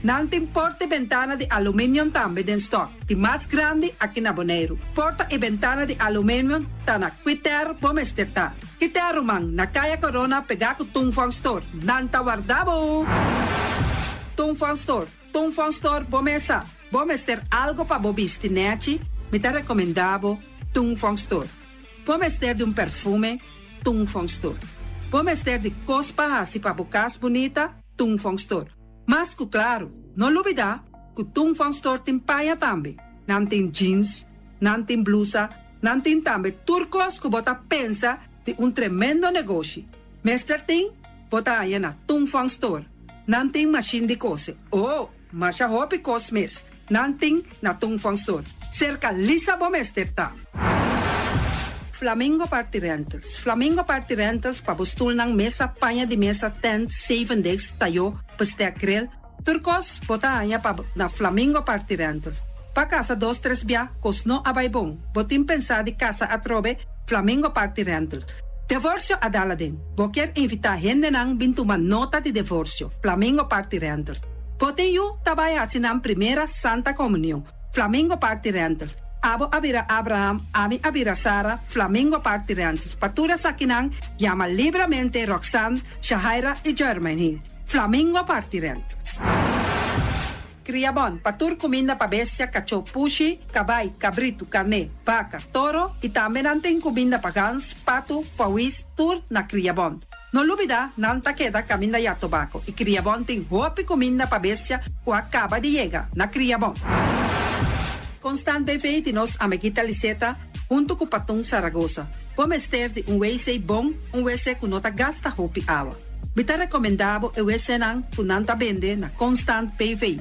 Não tem porta e ventana de alumínio também em stock. De mais grande aqui na Boneiro. Porta e ventana de alumínio tá na Kiter, vamos ter tá. Kiter Rumang, na Kaya Corona, pegar com Tungfang Store. Nanta guardabo. Tungfang Store, vamos ter algo para bobiste, nete. Me tá recomendado Tungfang Store. Vamos ter de perfume, Tungfang Store. Vamos ter de cospa assim para bocas bonita, Tungfang Store. Mas, claro, não olvidar que Tungfang Store tem paia também. Não tem jeans, não tem blusa, não tem também turcos que bota pensa de tremendo negócio. Mester tem, bota aí na Tungfang Store. Não tem machine de cose. Mas a roupa cos mes. Não tem na Tungfang Store. Cerca lisa bom mester tá. Flamingo Party Rentals. Flamingo Party Rentals pa bustul ng mesa, panha de mesa, tent, 7 days, tayo, paste grill. Turcos, bota anya pa na Flamingo Party Rentals. Pa casa 2-3 biya, kos no abay bong. Botin pensa di casa atrobe, Flamingo Party Rentals. Divorcio adala din. Boker invita hende nang bintuman nota di divorcio, Flamingo Party Rentals. Botin yu tabaya sinang primera Santa Comunión, Flamingo Party Rentals. Abo abira Abraham, ami abira Sara, Flamingo Party Rentals. Patura sa kinang, llama libremente Roxanne, Shahaira y Germany. Flamingo Party Rentals. Criabon, patur comida pa bestia, cacho, pushi, cabay, cabrito, carne, vaca, toro, y también anten comida pa gans, pato, pawis, tur na Criabon. No lubida, nanta queda caminda ya tobacco e criabon ting hopi comida pa bestia o acaba de llegar na criabon. Constant BV de nos amiguita Liseta junto com Patung Saragossa. Vamos ter de WC bom, WC que nota gasta hopi água. Bita recomendável o WC não que nanta vende na Constant BV.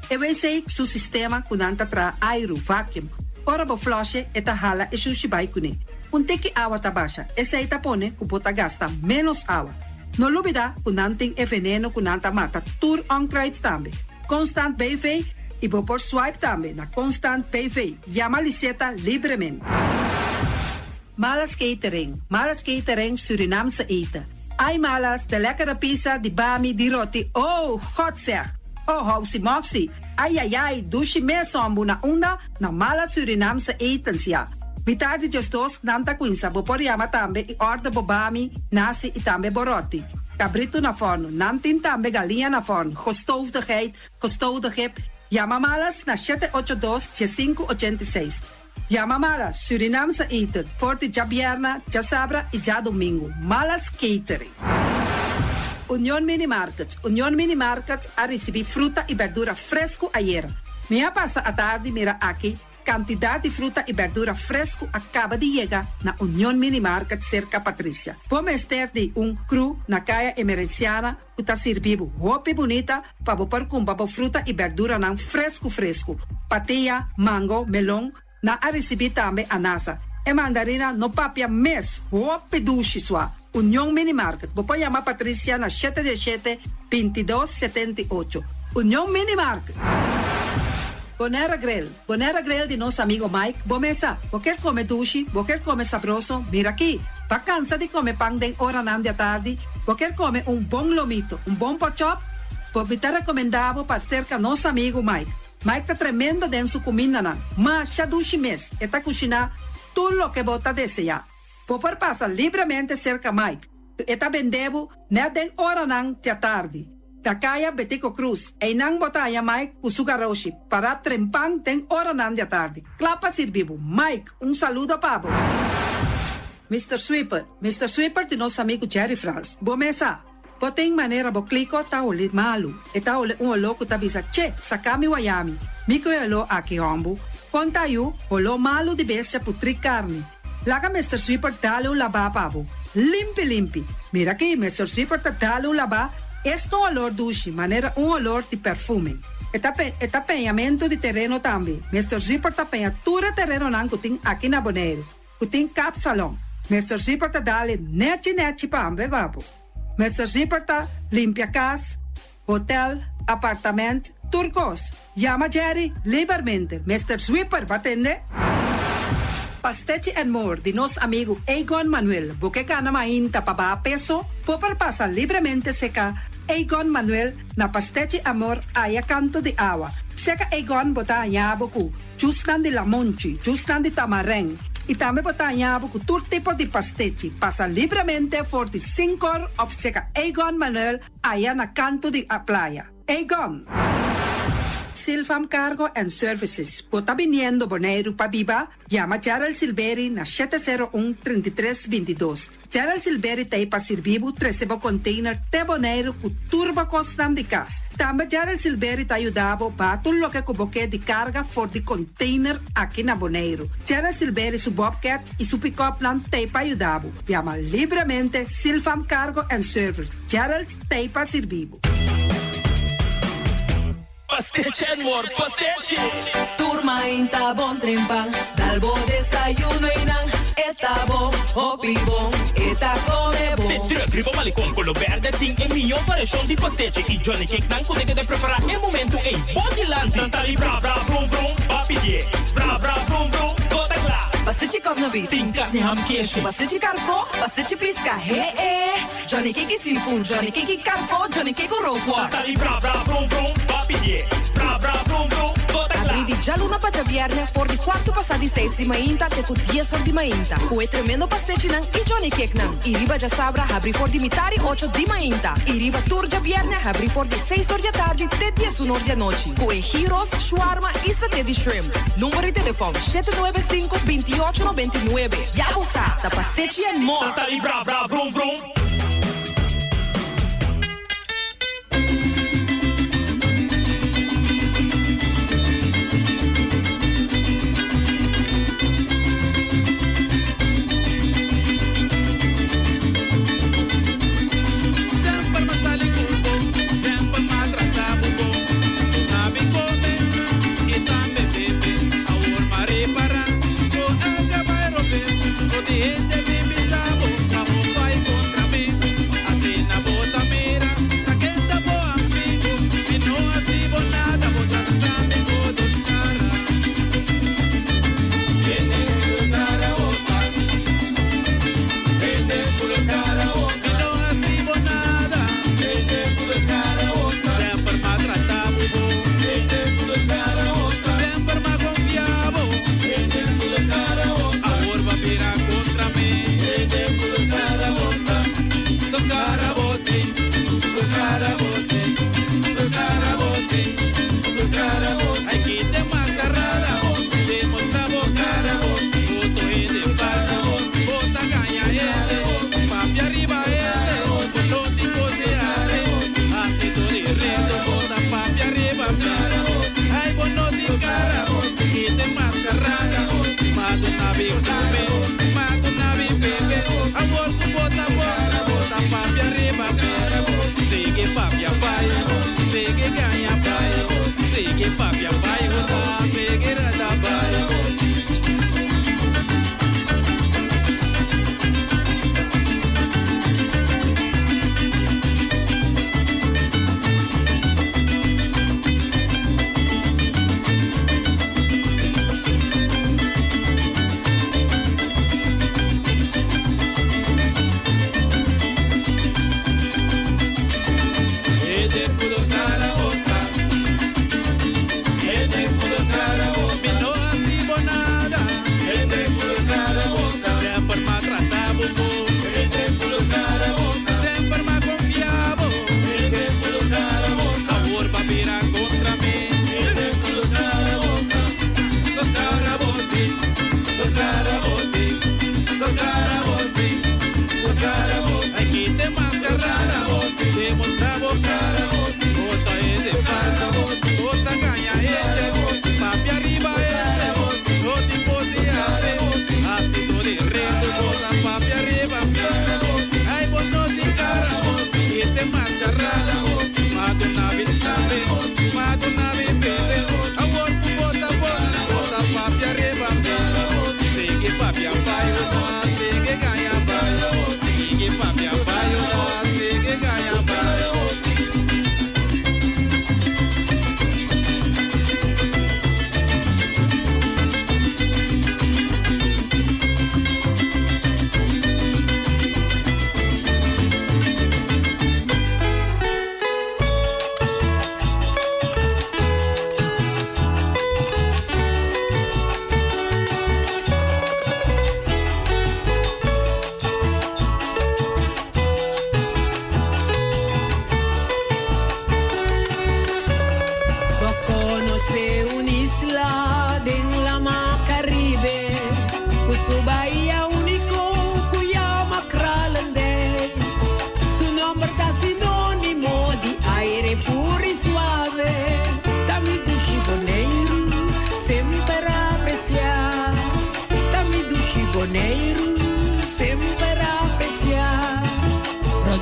O WC su sistema que nanta tra aero vacuum. Ora bo flush eta hala e sushi bai kune. Teki água tá baixa, esse aí tá pone que bota gasta menos água. No lubida, que nanting e veneno que nanta mata tur onkruid também. Constant BV e vou por swipe também na Constant BV. Llama Liseta livremente. Malas catering Surinamse eten. Ai malas, de lekkere pizza, di bami, di roti. Oh, God zeg. Oh, housie moxie. Ai, douche mesombo na onda na malas Surinamse etens ja. Bitardi gestos nanta quinsa, bo poriama tambe e orda bobami, nasi e tambe boroti. Cabrito na forno, nantin tambe galinha na forno, gestoofdigheid, Llama malas na 782-586. Llama malas, Surinamse eten, forte ja bierna, ja sabra e ja domingo. Malas catering. Union Mini Market a receber fruta e verdura fresco ayer. Minha passa a tarde mira aqui. Quantidade de fruta e verdura fresco acaba de chegar na Union Mini Market cerca Patrícia. Vamos ter de cru na caia emergenciana que está servindo roupa bonita para pôr com fruta e verdura não fresco. Patia, mango, melão, na a receber também anasa. E mandarina no papia mês, roupa duche sua. Union Mini Market. Vou chamar Patrícia na 717-2278. Union Mini Market. Bonera Grill de nosso amigo Mike. Bomesa, vou quer comer duche, vou quer comer sabroso. Mira aqui, va cansa de comer pão de hora nan de tarde. Vou quer comer bom lomito, bom pork chop. Vou me recomendável para cerca nosso amigo Mike. Mike tá tremendo dentro sua comida nan. Mas já duche mês, eta cozinhar tudo o que bota desejar. Vou passar livremente cerca Mike. Eta vendebo ne den hora nan de tarde. Takaya Betico Cruz, e nang botaya Mike Usugaroshi, para trempang ten hora nan de tarde. Clapa sirvivo. Mike, saludo pabo. Mr. Sweeper de nosso amigo Jerry France. Bomesa, poteng maneira bo clico ta ole malu. E ta ole louco ta bisa, che, sakami wayami. Miko elo aki hombo. Contayu, olo malu de bestia putri carne. Laga Mr. Sweeper dale laba pabo. Limpi. Mira aqui, Mr. Sweeper ta dale laba. Este olor duche, maneira olor de perfume. Eta penhamento de terreno também. Mr. Sweeper ta penha tura terreno nan kuting aqui na Bonaire. Kuting cap salão. Mr. Sweeper ta dale neti pa ambe vabo. Mr. Sweeper ta limpia casa, hotel, apartamento, turcos. Llama Jerry livremente. Mr. Sweeper, batende? Pastete and More de nosso amigo Egon Manuel. Porque cana mainta pa peso, popar passa livremente seca Egon Manuel na Pastete Amor aya canto de agua. Seca Egon bota yaboku, justan de lamonchi, justan de tamareng. E também bota yaboku todo tipo de pastete. Passa livremente for de 5 of seca Egon Manuel aya na canto de a playa. Egon. Silfam Cargo and Services. Bota viniendo Bonaire pa Biba, llama Gerald Silveri na 701-3322. Gerald Silveri te pa servibo 13 container te Bonaire ku turbo costam de cas. Também Gerald Silveri te ajudava pa tudo lo que cuboque de carga for de container aqui na Bonaire. Gerald Silveri su Bobcat e su pick-up plan te pa ajudava. Llama livremente Silfam Cargo and Services. Gerald te pa servibo. Pastete amor, pastete. Turma inta bon trempan, dal bo desayuno inan. Eta bo, hopi bon, eta come bon. De terugribo malicom con lo verde ting e mio variação de pastete. E Johnny Cake não consegue de preparar em momento em Bodyland. Não tá ali bra vrum vrum, papier. Bra vrum vrum, gota clara. Pastete cosnabi, Tem carne ham queijo. pastete carpo, pastete pisca. Johnny Cake seafood, Johnny Cake carpo, Johnny Cake roquas. Tá ali bra vrum vrum, papier. Bra vrum vrum, gota clara. Abri di già luna para viernes for di 4 passati 6 di mainta te cu 10 di mainta. Cu e tremendo pastete nan e Johnny Cake nan. I riba già sabra abri for di mitari 8 di mainta. I riba turgia viernes abri for di 6 di tardi te 10 di noci. Cu e gyros, shawarma e satè di shrimp. Numero di telefono 795-2899. Ya usa, sa pastete and more. Tá ali bra vrum vrum.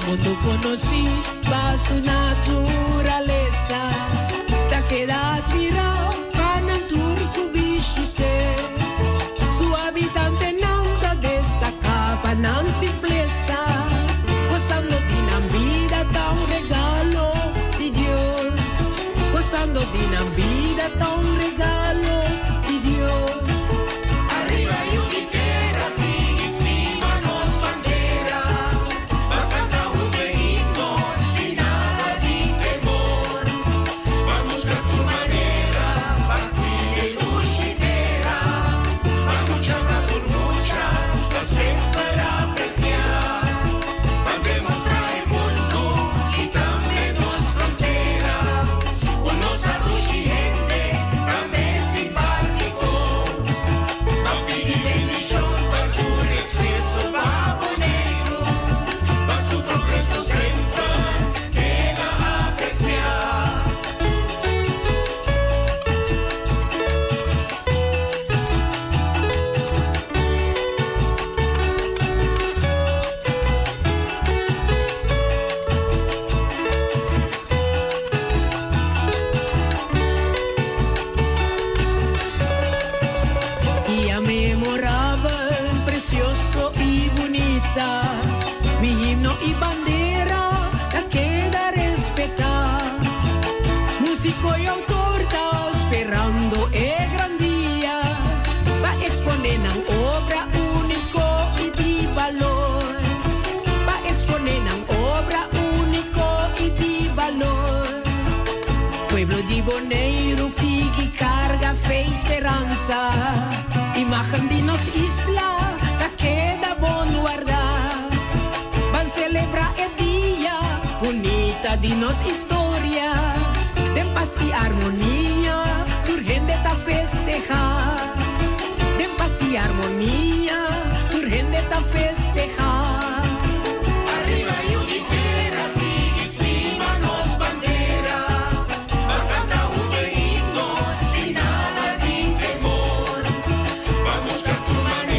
Quando conosci a sua natureza, da que da admirar para turco bichite. Sua habitante não da destacava, não se fleça, gozando de na vida tão regalo de Deus, gozando de na vida tão regalo de Deus. Arriba e o que queira, siga estima nos bandeira. Mi himno y bandera la queda respetar. Músico y autor está esperando el gran día. Va a exponer una obra único y de valor. Va a exponer una obra único y de valor. Pueblo de Bonaire sigue carga fe y esperanza. Imagen de nos isla la queda bon guardar. Van celebrar el día bonita de nos historia. De paz y armonía, urgente ta festejar. De paz y armonía, urgente ta festejar. Arriba y unitera, sigue estima nos bandera. Va canta un himno sin nada de temor. Vamos a tu manera.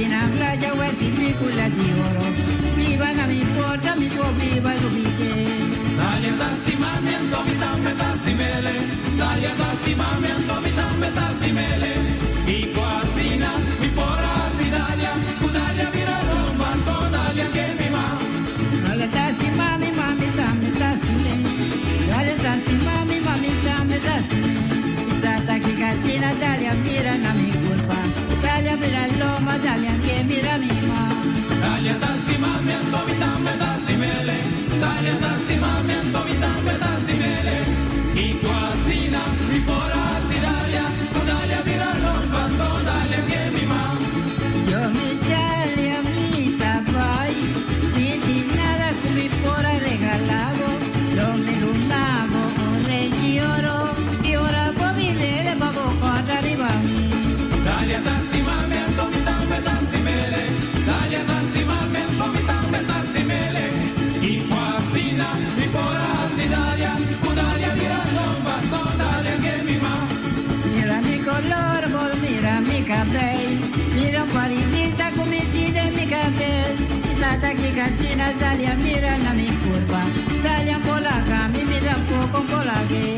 dina playa wesi picula di oro. Viva na mi porta, mi può viva l'ubite. Dalia tasti mami, antomi tamme tasti mele. Dalia tasti mami, antomi tamme tasti mele. I quasina, mi porasi Dalia. Dalia vira romba, anto Dalia che mi ma. Dalia tasti mami, mami tamme tasti me. Dalia tasti mami, mami tamme tasti me. Isata che casina, Dalia mira na mi curva. Dalia mira l'oma, Dalia che mira mi ma. Dalia tasti mami, antomi tamme tasti mele. Dalia tasti mami, antomi tamme tasti mele. I quasina, mi porasi Dalia. Dalia vira romba, anto Dalia che mi ma. Yo mi Dalia mi tapai. Ni di nada come fuera regalado. Lo me lunavo, un re di oro. Y ora può vivere, babo quando arriva a me. Dalia tasti mami, antomi tamme tasti mele. Dalia tasti mami, antomi tamme tasti mele. I quasina, mi porasi Dalia. Dalia vira romba, anto Dalia che mi ma. Mira mi color, bol, mira mi cabello. Mira un po' di vista come ti de mi cabello. Stata che casina, Dalia mira na mi curva. Dalia un po' la cami, mira un po' con po' la che.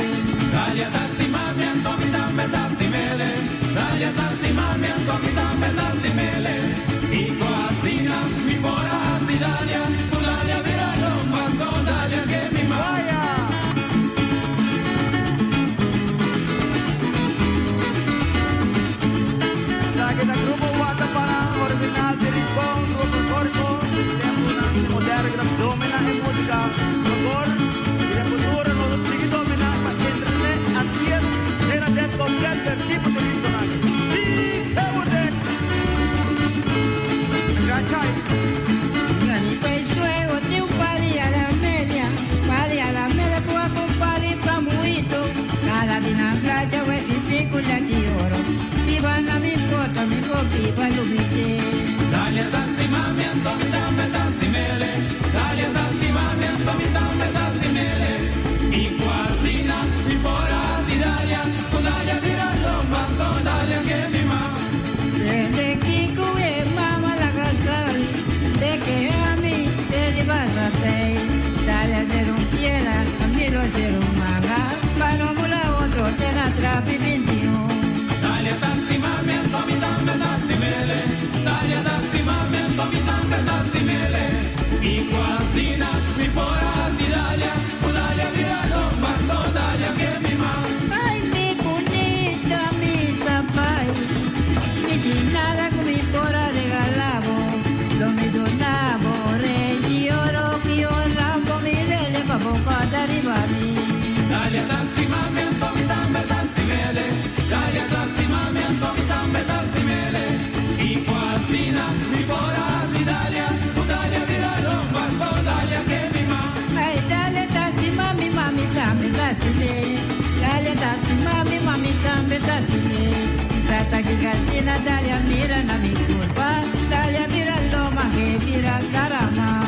Dalia tasti mami, antomi tamme tasti mele. Dalia tasti mami, antomi tamme tasti mele. I quasina, mi porasi Dalia. Dalia vira romba, anto Dalia che mi ma. Kita grupo wata para original Tiripong, grupo Corco, tempo ng modern grab domina e musica, Rogor, tempo duro, no stigi domina, ma internet, antier, era des completo, tipo de rito na. Di Sewodek. Gachai. Gani pesuego, tiu pali a la media può compari pa muito. Cada dina playa, wesi picula di oro. Viva na mi porta, mi può viva l'ubite. Dalia tasti mami, antomi tamme tasti mele. Dalia tasti mami, antomi tamme tasti mele. I quasina, mi porasi Dalia. Dalia vira romba, anto Dalia che mi ma. Desde Kiko e mama la casali, de que a mí te llevas a te. Dalia ser un quiera, a mí lo ser un manga. Para mula otro te la trapi 21. Dalia tasti mami, antomi tamme tasti mele. Dalia tasti mami, antomi tamme tasti mele. I quasina, mi porasi Dalia. Dalia vira romba, anto Dalia che mi ma. Ay, mi bonita, mi zapai. Mi di nada con mi pora regalavo. Lo mi donavo, re di oro, mi oravo, mi rele, babo, quando arriva a me. Dalia tasti mami, antomi tamme tasti mele. Dalia tasti mami, antomi tamme tasti mele. I quasina, mi porasi Dalia. Dalia vira romba, anto Dalia che mi ma. Ay, dale tasti mami, mami, tambe tasti me. Dale tasti mami, mami, tambe tasti me. Stata che casina, Dalia mira na mi curva. Dalia mira l'oma che mira carama.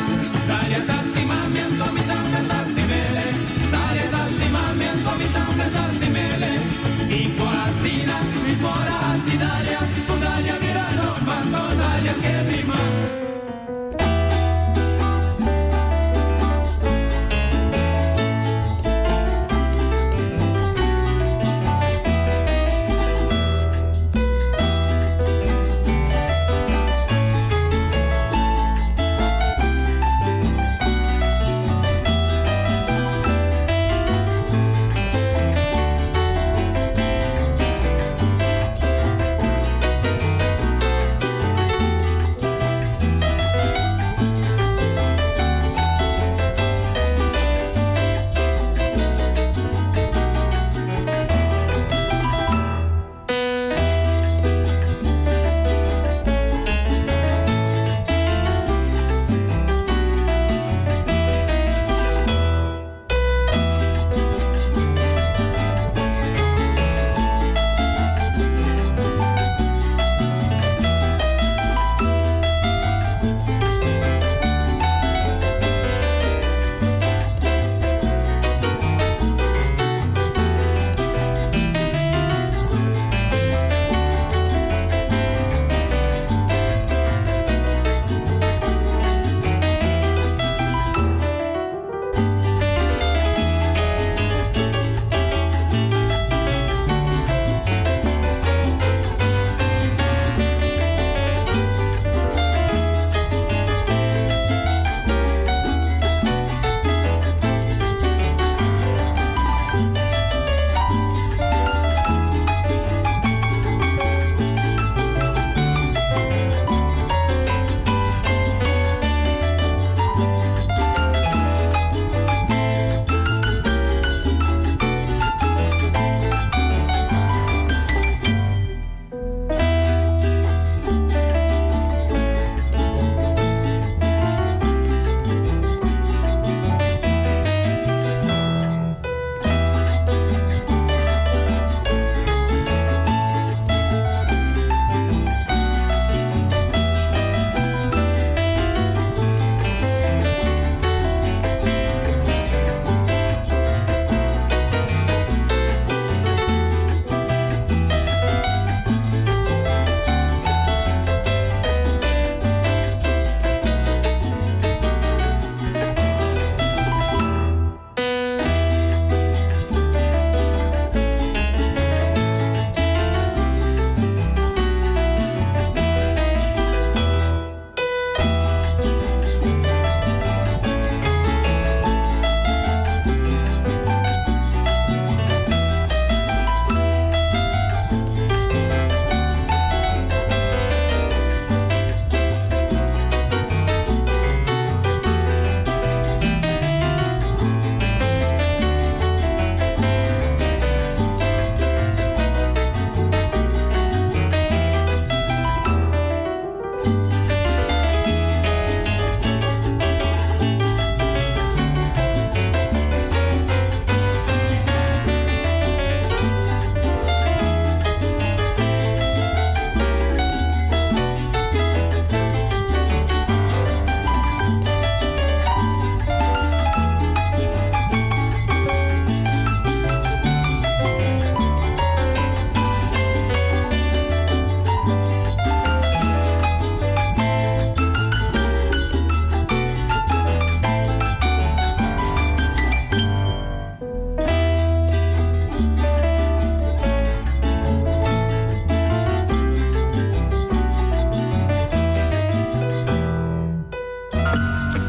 Dalia tasti mami, antomi tamme tasti mele. Dalia tasti mami, antomi tamme tasti mele. I quasina, mi porasi Dalia. Dalia vira romba, anto Dalia che mi ma.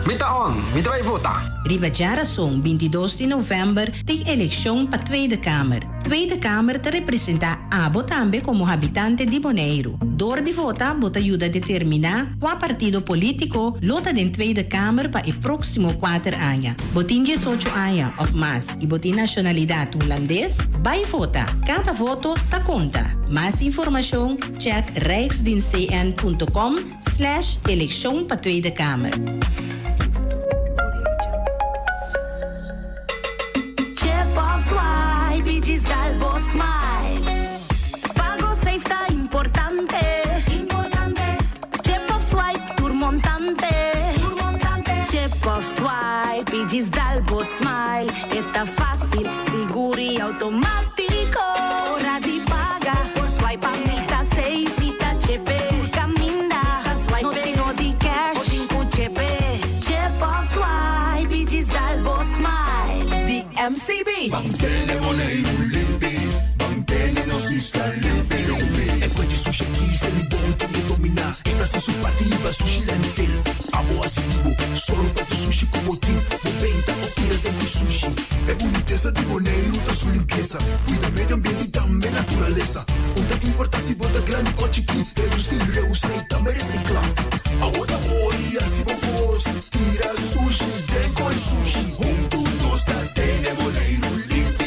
Mita vai votar. Ribadjara song 22 de novembro tem eleição para Tweede Kamer. Tweede Kamer te representa Abo também como habitante de Bonaire. Door de vota bota ajuda a determinar qual partido político lota de Tweede Kamer para o próximo 4 anos. Botin 18 anos of mais e botin nacionalidade holandês, vai vota. Cada voto ta conta. Mais informação, check rijksdienstcn.com/eleição para Tweede Kamer. Diz dal boss smile. Pago safe tá importante. Chip of swipe turmontante. Chip of swipe diz dal boss smile. Está fácil, seguro e automático. Hora de pagar por swipe a mim tá safe, tá chepe. Caminda, swipe no tenho de cash. Odinco chepe. Chip of swipe diz dal boss smile. The MCB. Mantene Bonaire limpi, mantene nostra limpi. E poi di sushi chi se li bonti di dominar. E da su partiva sushi lentil. Amo asitivo, solo per sushi como team. Moventa o tira de sushi. E boniteza di Bonaire da su limpieza. Cuida medio ambiente também naturaleza. Onde importa se bota grande ou chiqui. Reduzir, reusar e também reciclar. Agora olha se vos tira sushi, vem com sushi. Junto nós da tene Bonaire limpi.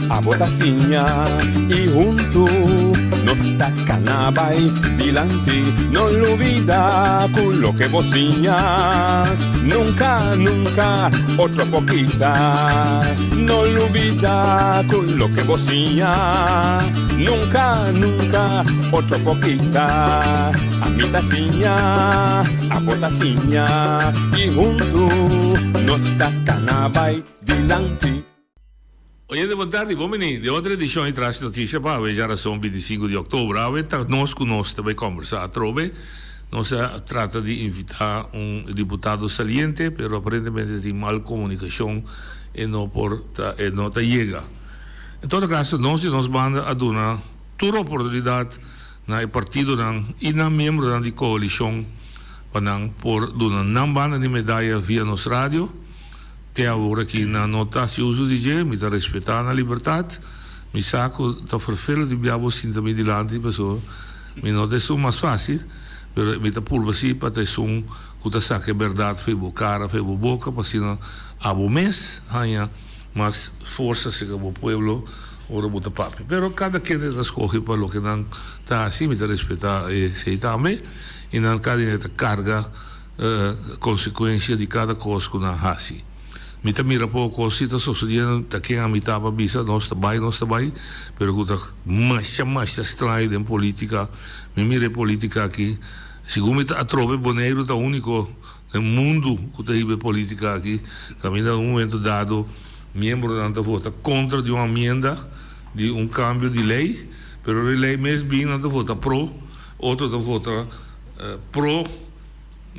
A botacinha e junto nos tacanabay dilante, non olvida quello che vocinha, nunca, nunca, otra poquita, non olvida quello che vocinha, nunca, nunca, otra poquita, a mi tacinha, a botacinha e junto nos tacanabay dilante. Oye, boa tarde, bom menino. De outra edição de Traz Notícia para a geração 25 de outubro. Nós conosco também conversar a trove. Nós trata de invitar deputado saliente, mas aparentemente tem mal comunicação e não chega. Em todo caso, nós vamos a dar toda a oportunidade na partido e na membro da coalição para por dar não banda de medalha via nossa rádio. Até agora aqui na nota se usa de dizer, me está respeitando a liberdade, me saco está vervelho de biabo sim também de lá de pessoa, me não é só mais fácil, mas me está pulva assim para ter som que está saque verdade, fez boca, fez boca, para se não abo mês, há mais força se que o povo ora bota papi. Pero cada quem escolhe para o que não está assim, me está respeitar e se também, e não cada carga consequência de cada coisa que não há assim. Mita mira pouco cosita sucedendo aqui a mitad para bisa nós também, pero que mais estranho em política, me mira política aqui, segundo a trove Bonaire é o único no mundo que tem política aqui, também em um momento dado, membro da vota contra de uma emenda de cambio de lei, pero a lei mesmo bem não vota pro, outro da vota pro.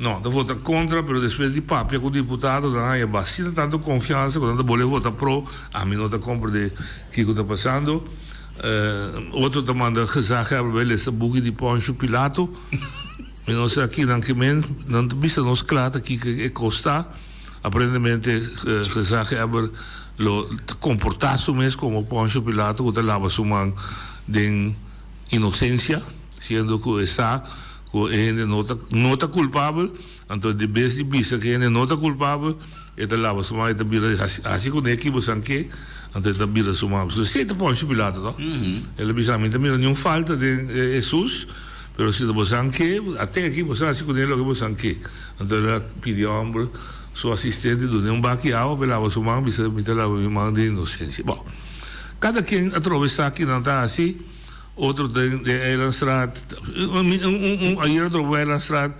Não, da vota contra, mas depois de papia com o deputado, não há bastante tanta confiança, quando ele vota pro, a mim não está compra de que está passando. Outro te manda gezag hebben, ele esse boek de Poncho Pilato. E nós aqui, não vista nos claro aqui que custa, aparentemente, gezag hebben, comportar-se mesmo como Poncho Pilato, que lava sua mão de inocência, sendo que está ele não está culpável, então de vez de vista que ele não está culpável, ele lava sua mão, ele vira assim como aqui você que, então ele vira sua mão. Se ele põe Pilato, não? Ele bisamente mira nenhuma falta de Jesus, mas se você que até aqui você assim como ele que você que, então ele pediu homem seu assistente do um baqueava, pelava sua mão, bisa me lava minha mão de inocência. Bom, cada quem atravessa aqui não está assim, outro de Eilandstraat, aí outro de Eilandstraat,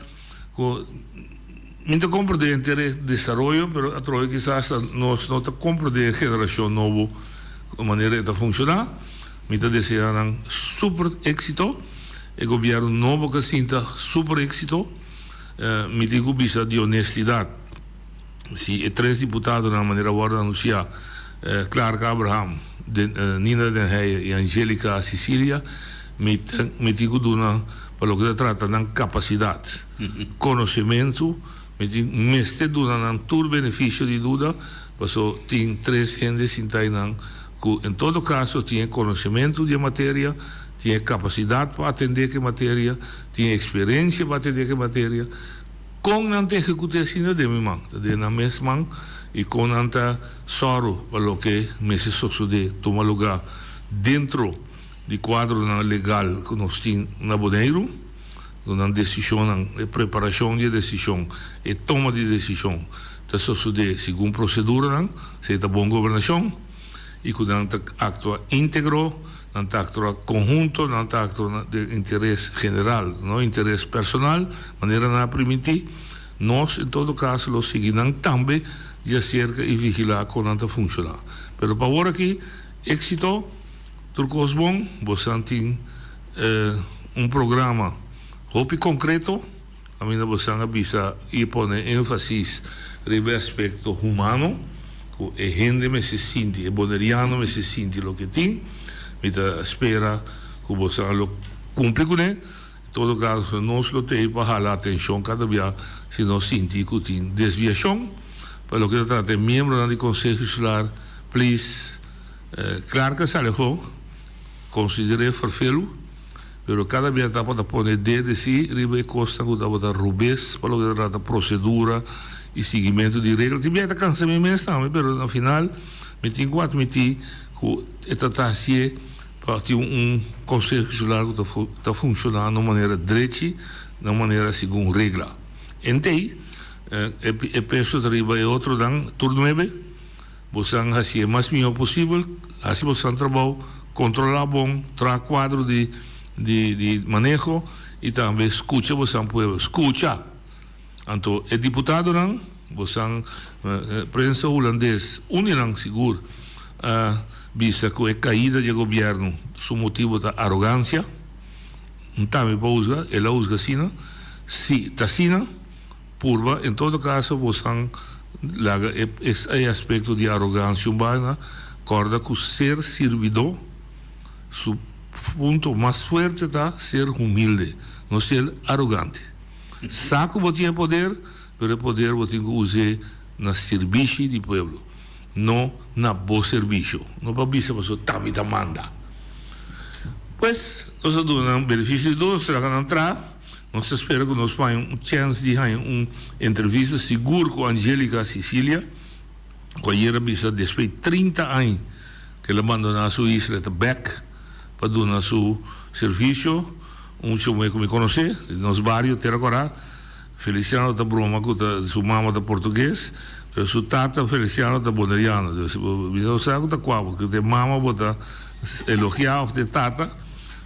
não compreende interesse de desenvolvimento, mas através quizás nós não compreende a geração nova, a maneira de funcionar, me desejando super êxito, o governo novo que sinta super êxito, me digo bisa de honestidade. Se três deputados na maneira agora anunciar, Clark Abraham, Nina Den Heije e Angélica Sicília, me digo duna para o que se trata de capacidade, conhecimento, me digo meste duna todo benefício de dúvida, porque tem três gentes que em todo caso tinha conhecimento de matéria, tinha capacidade para atender que matéria, tinha experiência para atender que matéria, com não ter executar assim de minha mão, de na mesma mão, e com não ter soro para o que me se sucede toma lugar dentro do quadro legal que nós temos na Bonaire, na decisão, na preparação de decisão e toma de decisão, que sucede segundo procedura, seja boa governação, e que não actua íntegro, não actua conjunto, não actua de interesse geral, não interesse personal, maneira não permitir, nós, em todo caso, lo seguimos também de acerca e vigilar como não funciona. Mas para agora aqui, êxito, turcos bom, você tem programa muito concreto, a minha você avisa e põe ênfase no aspecto humano, que a gente me se sente, o boneriano me se sente o que tem, me espera que você lo cumpre com ele. Em todo caso, nós lo temos para dar atenção cada vez se nós sentimos que tem desviação. Para o que se trata de membros do Conselho Escolar, please, claro que se alejou, considere farfelo, mas cada vez está para pôr dedo si, riba e costa que está para rubez, para o que se trata de procedura e seguimento de regras. Também está cansado mesmo também, mas no final, me tenho que admitir que está assim, para ter Conselho Escolar que está funcionando de maneira direita, de maneira segundo regra. Então, eu penso que riba é outro dan, turno 9, você fazer o mais melhor possível, assim você trabalha, controlar bom, trazer quadro de manejo e também escuta, você pode escutar. Então, o deputado não, você prensa holandês, unirão seguro, vista que a caída do governo, seu motivo da arrogância, então, ela usa assim, se está assim, purva, em todo caso, você laga esse aspecto de arrogância humana, acorda que ser servidor, o ponto mais forte está ser humilde, não ser arrogante. Saco você tinha poder, mas o poder você tem que usar no serviço do povo, não na bom serviço. Não para bisa você também manda. Pois, nós damos um benefício de dois, será que não entrar? Nós esperamos que nós tenhamos uma chance de fazer uma entrevista segura com a Angélica Sicília, que era bisa depois de 30 anos que ela abandonou a sua isla de Beck para dar seu serviço. Chamo que me conhece, nos bairros, Terracorá, Feliciano da Broma, que sua mama da português, sua tata Feliciano da Boneriano. Eu sei que porque de mama bota elogiar de tata,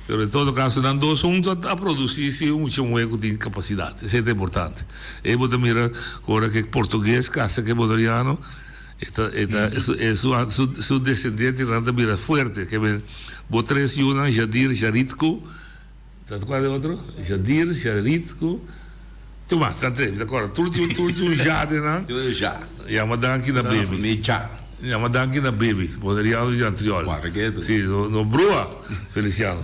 mas em todo caso, não dois juntos a produzir-se chamo que tem capacidade. Isso é importante. Eu vou mirar agora que português, casa que Boneriano, sua descendente randa mira forte, que vou três Yuna, Jaritko, qual é o outro? Jaritko. Tu mais, tá três, agora, tudo jade, né? Tudo já. E a madanque na baby. E a madanque na baby. Poderia ir de antriol. Sim, no brua, Feliciano.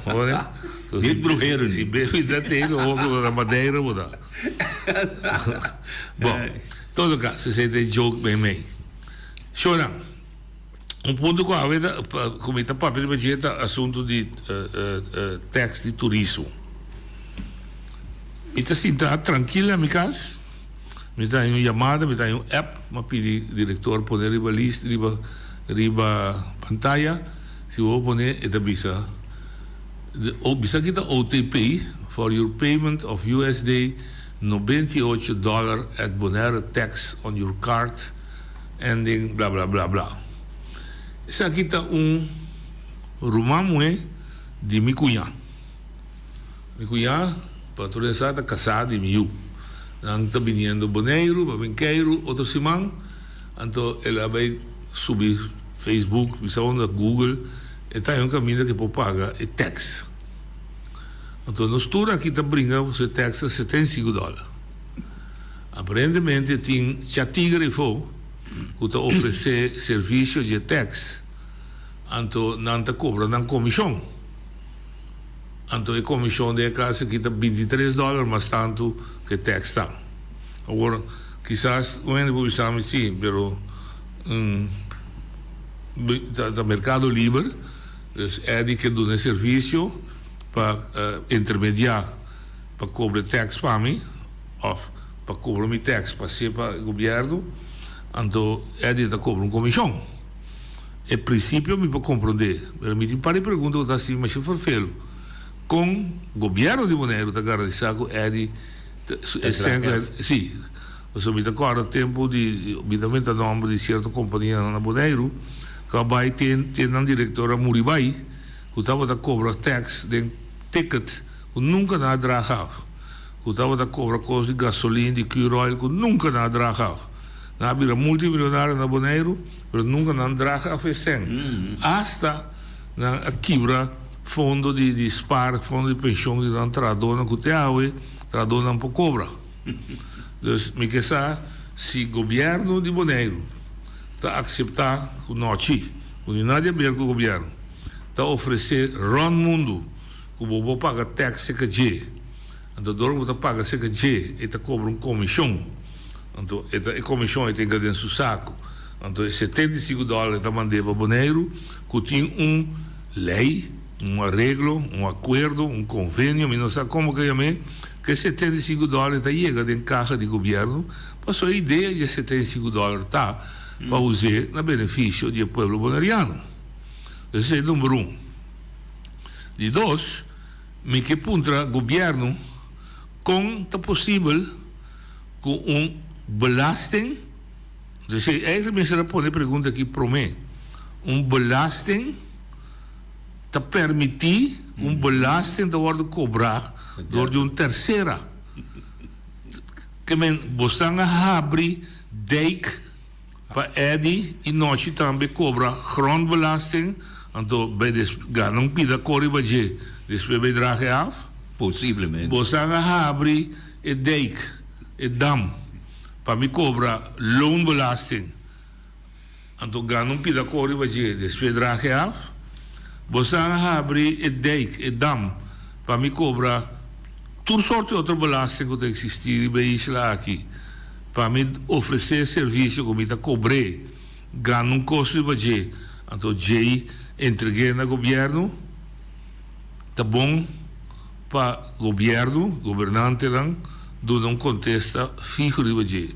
E brujeiro. Se baby da tem, no na madeira, vou dar. Bom, em todo caso, você tem jogo bem. Chorão. Ponto que a comita papel de assunto de tax de turismo. Então, assim, está tranquila, minha casa. Me dá uma chamada, me dá um app, me pedi diretor poner riba list, riba pantalla. Se eu poner, é bisa kita OTP for your payment of USD $98 at Bonaire tax on your card ending bla bla bla bla. Essa aqui tá rumamue de Micunha. Micunha, patrocinada casada de Miu. Nang tá vindo Bonaire, Babenqueiro, outro simão. Então ela vai subir Facebook, visão na Google, e tá um caminho que pode pagar é tax. Então nos tour aqui tá brinca você tax $75. Aparentemente tem chatigre fo que tá oferecer serviço de tax. Então não tá cobra não comissão. Então a comissão de casa aqui tá $23, mas tanto que tax tá. Agora quizás não é publicidade sim, pero da Mercado Livre é de que dá serviço para intermediar para cobrar tax para mim ou para cobrar meu tax para ser para o governo, então é de cobrar comissão. É princípio me para compreender, mas me pare pergunta que assim, mas se for feio com o governo de Bonaire da garantido é de sim. Você me acorda tempo de obviamente nome de certa companhia na Bonaire que vai ter uma diretora Muribai que estava a cobrar tax de ticket que nunca na dragava que estava a cobrar coisa de gasolina de crude oil que nunca na dragava na havia multimilionário na Bonaire mas nunca na dragava sem hasta na quebra fundo de spar fundo de pensão de não tradona que te awe tradona não cobra. Então, me que se o governo de Bonaire está a aceitar o noite, não tem nada a ver com o governo, está a oferecer ron mundo, que o vou pagar tax CKG, então o está paga CKG, e está cobra comissão, então a comissão tem que dentro do saco, então $75 está mandando para Bonaire, que tem lei, arreglo, acordo, convênio, não sei como que chame, que $75 está chega em caixa de governo, passou a ideia de $75 tá para usar no benefício do povo bonaireano. Esse é o número 1. De 2, me que punta governo com é possível com belasting, eigenlijk me será poner pergunta aqui para mim, belasting te permitir belasting te worden cobrar door de terceira que men bostanga abrir dijk para Edi e nós também cobra grondbelasting então bij de ganong pida corre baje después bij dragen af possivelmente bostanga abrir e dijk e dam para me cobra loonbelasting então ganong pida corre baje después dragen af bostanga abrir e dijk e dam para me cobra toda sorte de outra belasting que existir em Isla aqui para me oferecer serviço como está cobrei ganha custo de budget então já entreguei no governo tá bom para governante não do contesta fijo de budget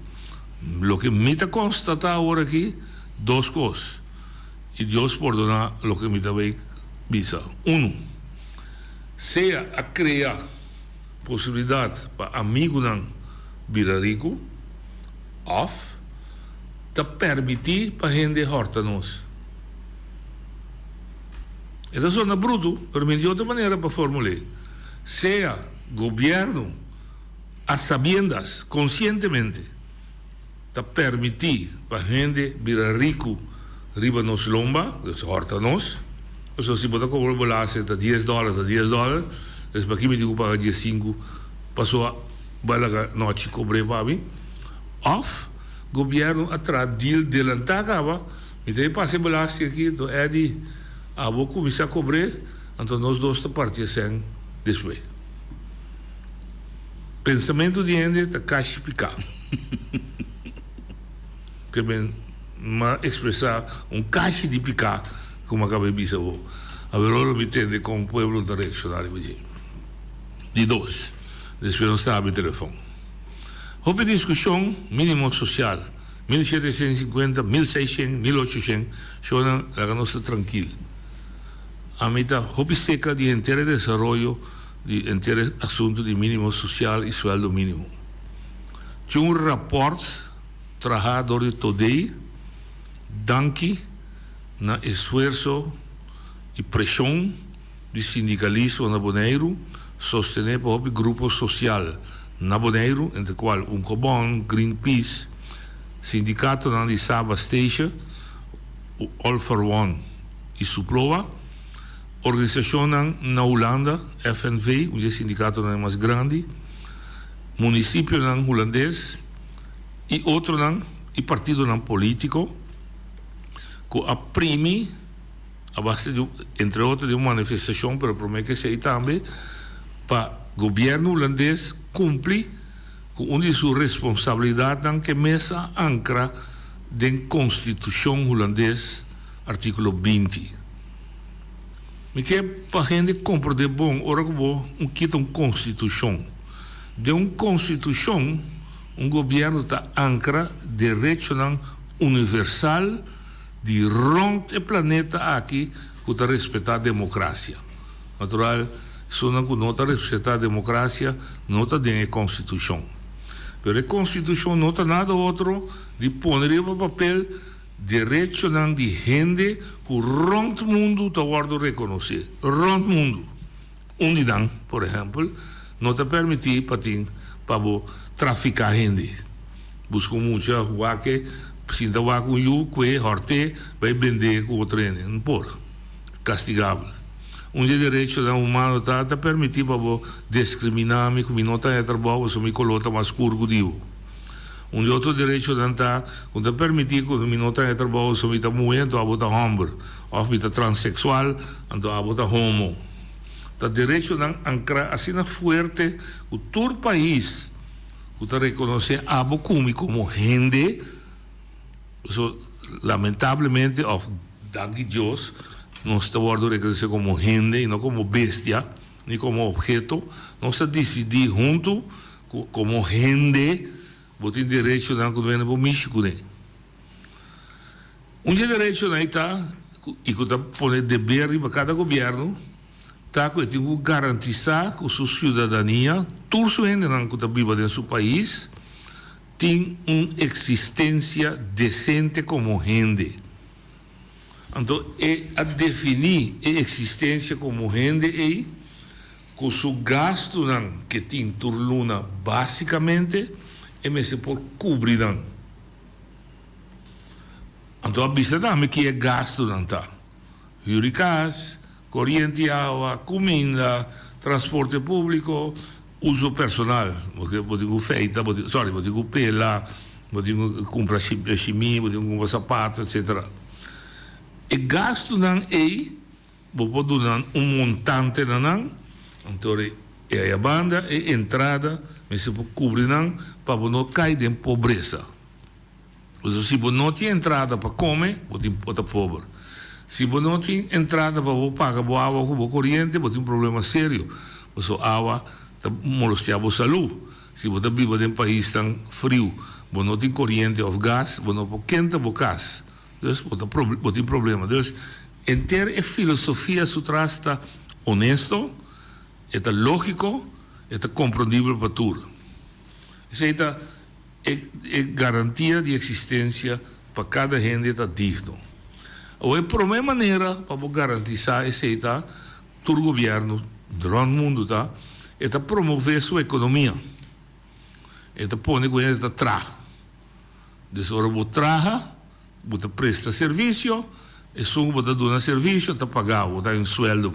o que me está constatar agora aqui duas coisas e Deus perdona o que me está bem visa seja a criar possibilidade para amigo não virar rico ou te permitir para gente horta nós. Essa zona bruto permite de outra maneira para formular. Seja governo a sabiendas, conscientemente, te permitir para gente virar rico riba nos lomba, horta nós. Então se você cobrar belasting de $10, dus para aqui me digo para dia 5 passou a balaga noite cobrei para mim of governo atrás deal delantava me tem passe belasting aqui então é de vou começar a cobrar então nós dois te partir sem depois pensamento de gente tá caixa picar que bem expressar caixa de picar como acabei de dizer a ver me entende com o povo da reaccionário de 2 depois não está o telefone houve discussão mínimo social 1750, 1600, 1800 chona la nossa tranquilo a mitad houve seca de inteiro desenvolvimento de inteiro assunto de mínimo social e sueldo mínimo tinha um rapport trabajador de Today, danke na esforço e pressão de sindicalismo na Bonaire, sostener para o grupo social na Bonaire, entre qual Uncobon, Greenpeace, sindicato na de Saba Station, o All for One e Suplova, organização na Holanda, FNV, o sindicato não é mais grande, município não holandês e outro não e partido não político que aprime a base de, entre outros, de uma manifestação para prometer que sei também para o governo holandês cumprir com uma de suas responsabilidades que mesa ancra da Constituição holandesa, artigo 20. Me quer para a gente compreender bom, ora que vou quita uma Constituição. De uma Constituição, um governo está ancra direito universal de rond o planeta aqui que está respeitar a democracia. Natural, se não está respeitar a democracia, não está dentro da Constituição. Mas a Constituição não está nada outro de pôr no papel direito de gente que rond o mundo está guardo reconhecer. Rond o mundo. Unidade, por exemplo, não está permitir para traficar gente. Busca muita rua que sinta o com you, que horte, vai vender com o trem. Não pode. Castigável. Direito humano está permitido para discriminar-me, como não está trabalho, se me coloca mais curto digo. Outro direito está permitido, quando não está trabalho, se me está moendo, a botar homem, ou me está transexual, então a botar homo. Está direito assim forte, que todo o país que está reconhecer a como gente, lamentavelmente, danke Deus, não está reconhecer como gente e não como bestia, nem como objeto, não está decidir junto como gente, tem direito a governo para o México. Direito está, e que está pondo dever para cada governo, está que tem que garantizar que sua cidadania, todos os gente que está viva em seu país, tem uma existência decente como gente. Então, a definir a existência como gente é que o gasto que tem turluna basicamente é mesmo por cobrir. Então, a vista também que é gasto não está. Huricás, corrente água, comida, transporte público, uso personal, porque digo feita, digo pela, digo comprar chimia, digo comprar sapato, etc. E gasto não é, vou dar montante não, então é a banda e entrada, mas se for cobrir não, para não cair em pobreza. Mas se não tem entrada para comer, você está pobre. Se não tem entrada para pagar a água com a corrente, você tem um problema sério. Mas a água está molestando a saúde. Se você vive em um país tão frio, você não tem corrente ou gás, você não pode quente o gás. Então, você tem problema. Então, inteira a filosofia se trata honesto, é lógico, é compreendível para tudo. Isso é garantia de existência para cada gente está digno. Ou é por uma maneira para garantizar esse todo o governo do mundo é promover sua economia. É pôr com ele trabalho. Então, você trabalha, você presta serviço, e se você dá serviço, está pagado, está em sueldo.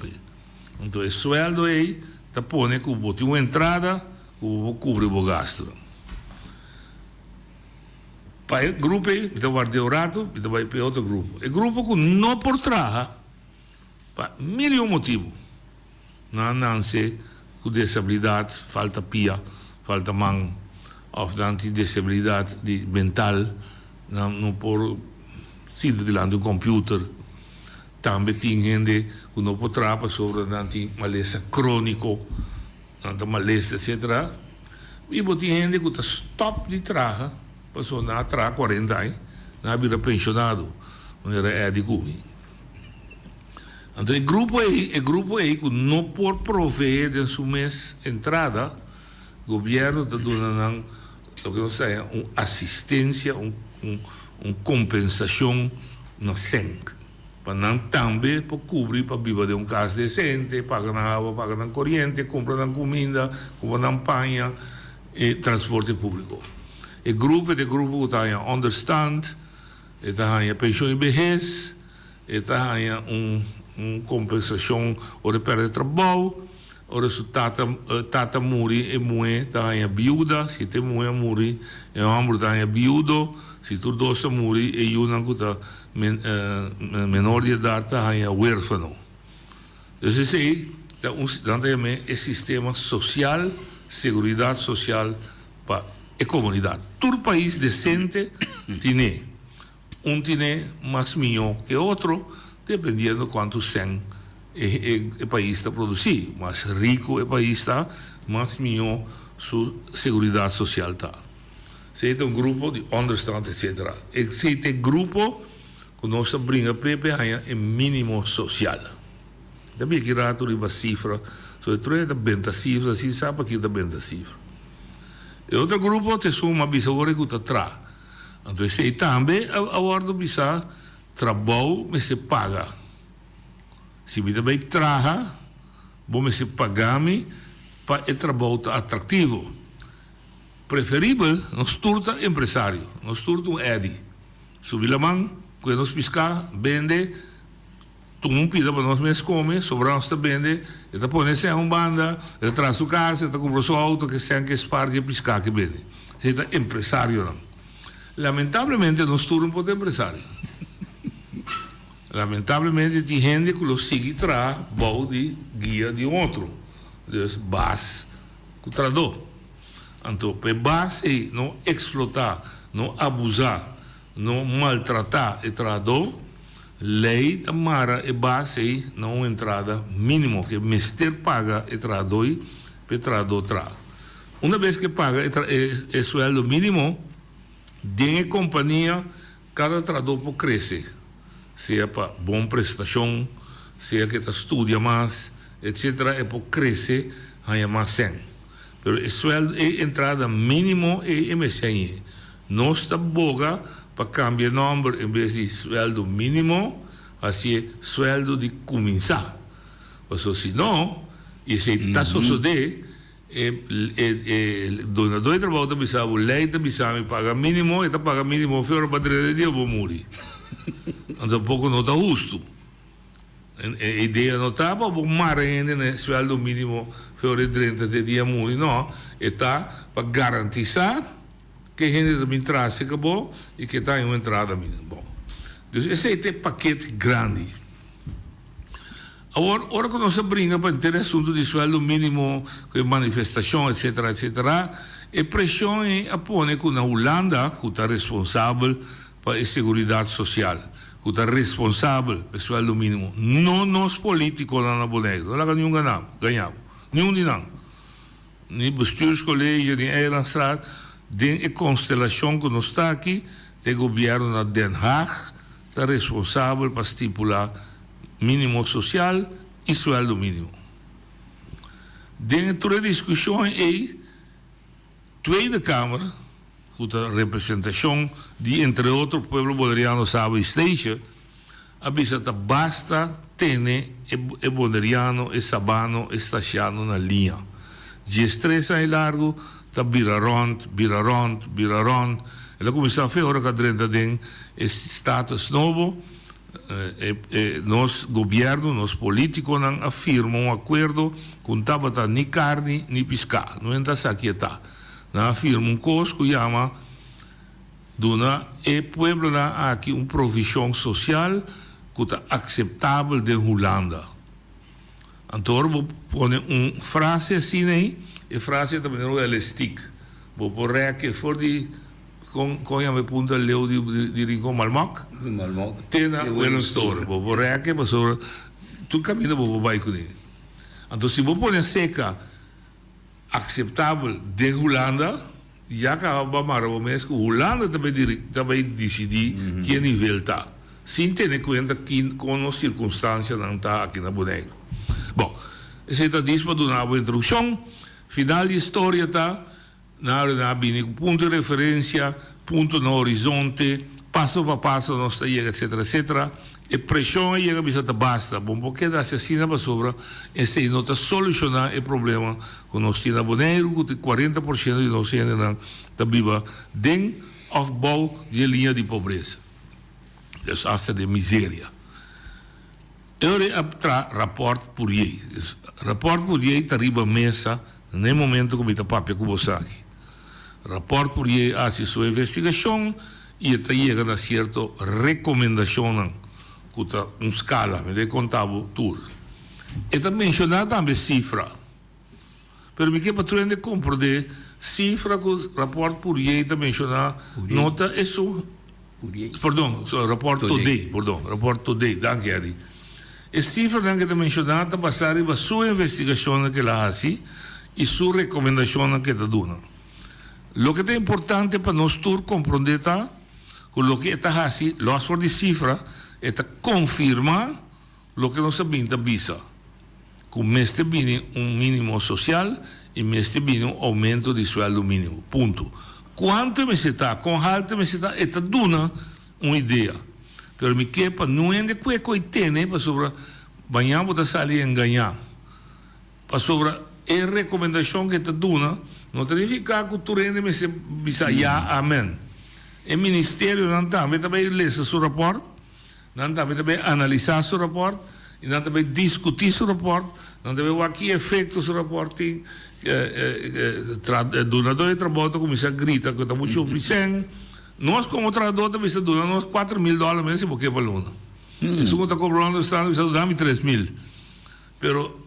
Então, o sueldo é pôr que você tem uma entrada, você cobre o gasto. Para o grupo, você vai ter o rato, você vai para outro grupo. O grupo que não por trás, para mil motivos. Não nasce com disabilidade, falta pia, falta mão, ou disabilidade mental, não por sido diante do computer. Também tem gente que não pode trabalhar sobre maleza crônico, maleza, etc. E tem gente que está stop de trabalhar, passou na trabalhar 40 anos, não vira pensionado, não era de cumi. Então, o grupo aí que não pode prover de sua entrada, o governo está dando lo que nós é uma assistência, compensação na SENC. Para não também para cobrir para viver de casa decente, pagar na água, pagar na corrente, comprar na comida, comprar na panha e transporte público. O grupo que está em understand, está em pensão e vejez, está em compensação ou perda de trabalho, ou se tata muri e mãe está em viúva, se tem mãe muri e homem está em viúdo, se tu dosa muri e uma que está menor de idade está em huérfano. Então, esse é sistema social, seguridade social para a comunidade. Todo país decente tem mais melhor que outro, dependendo de quanto sem o país está produzindo. Mais rico o país está, mais melhor sua seguridade social está. Se tem grupo de understand, etc. Se tem grupo que nós brinca pepe é mínimo social. Também que rato riba cifra, so é da benta cifra, assim sabe que da benta cifra. E outro grupo tem uma bisagora que está atrás. Então se também a ordem bisa trabalho mas se paga. Se me também traga, bom se pagar-me para o trabalho atrativo. Preferível, nós turta empresário, nós turta Edi. Subir a mão, quando nós piscar, vende, tu pida para nós mesmos comer, sobrar nós vende, ele põe sem uma banda, ele traz sua casa, ele compra seu auto, que sem que espar de piscar que vende. Você é empresário, não. Lamentavelmente, nós turta um pouco empresário. Lamentavelmente, tem gente que lo sigue atrás, bom de guia de outro. Então, base, que traduz. Então, para base não explotar, não abusar, não maltratar e traduz, lei tamara e base não entrada mínimo que mester paga e traduz para traduz tra. Uma vez que paga e sueldo mínimo, de companhia cada traduz pode crescer, seja para boa prestação, seja que estudia mais, etc. E pode crescer ainda mais sem. Pero o sueldo é entrada mínimo e MSN. Não está boga para cambiar nome em vez de sueldo mínimo, assim sueldo de começar. Porque se não, e se está sucedendo, donador de trabalho também sabe, lei também sabe, paga mínimo, e paga mínimo, fora para 3 dias, vou morrer. Então, pouco não está justo. A ideia não está para mar ainda né sueldo mínimo fora de 30 dias morrer, não. Está para garantizar que a gente também traz acabou e que está em uma entrada mínima. Bom, então esse é um paquete grande. Agora que nós brincamos para ter assunto de sueldo mínimo, manifestação, etc., etc., a pressão é a pôr que na Holanda, que está responsável para a seguridade social, que está responsável pelo sueldo mínimo, não nós políticos lá na Bonaire, não ganhamos, nenhum de nós. Nem bestuurscollege, nem Eilandstraat, tem a constelação que nós está aqui, o governo de Den Haag está responsável para estipular mínimo social e sueldo mínimo. Dentro da discussão é Tweede Kamer, a representação de, entre outros, o povo boneriano sabe esteja, avisa que basta ter o boneriano e sabano estaciano na linha. De estressa e largo, está vira rond. Ela começa a fazer que dentro de status novo, nós governo, nós políticos não afirmam um acordo com tabata nem carne nem pescar, não entra essa aqui está. Não afirma coisa que chama dona e povo lá aqui provisão social que está aceitável de Holanda. Então vou pôr frase assim aí, e frase também não é elástica. Vou pôr que for de com a me punta leu de Rincón Malmoc, tem na Wellenstor. Vou pôr que você tu caminha vou vai com ele. Então se vou pôr seca aceitável de Holanda, já acaba o mês que Holanda também decidir que nível está, sem ter conta que com as circunstâncias não está aqui na Bonaire. Bom, esse está disso para dar uma introdução. Final de história está na bini punto de referência, punto no horizonte, passo a passo nós está chega, etc. E pressão aí chega bisa basta, bom porque da assassina para sobra, esse não está solucionar o problema com nós temos Bonaire, que 40% de nós ainda está viva dentro of bouw de linha de pobreza. Dus assa de miséria. Eu rapport por aí. Rapport por aí está riba mesa no momento que está papia Kubosaki. Rapport por aí hace sua investigação e está chegando a certa recomendação que está escala, me dê contavo tur. E está mencionado também cifra. Pero me que patrulha de compreender cifra que o rapport por aí está mencionado, nota isso. Perdão, rapport today, rapport today, danke Adi. E cifra que está mencionado está passando para sua investigação que ela faz e sua recomendação que está dando. O que é importante para nós todos compreender tá, que o que está fazendo, los for de cifra, é confirmar o que nós sabemos da bisa. Que este viene mínimo social e este viene aumento de sueldo mínimo. Ponto. Quanto me está, com alto me está, está dando uma ideia. Pero me quepa, não é de que tem, para sobre, banhar para sair e ganhar. Para sobre, a recomendação que está dando, não significa que tu rende me se bisa ya, amém. O ministério não também lê seu rapport, não também analisar seu rapport, e não também discutir seu rapport, não também o que efeito seu rapport tem, donador de trabalho começa a gritar que está muito pisando. Nós como trabalhador também está dando nós $4,000 mesmo porque balona. Isso que está cobrando estado está dando $3,000. Pero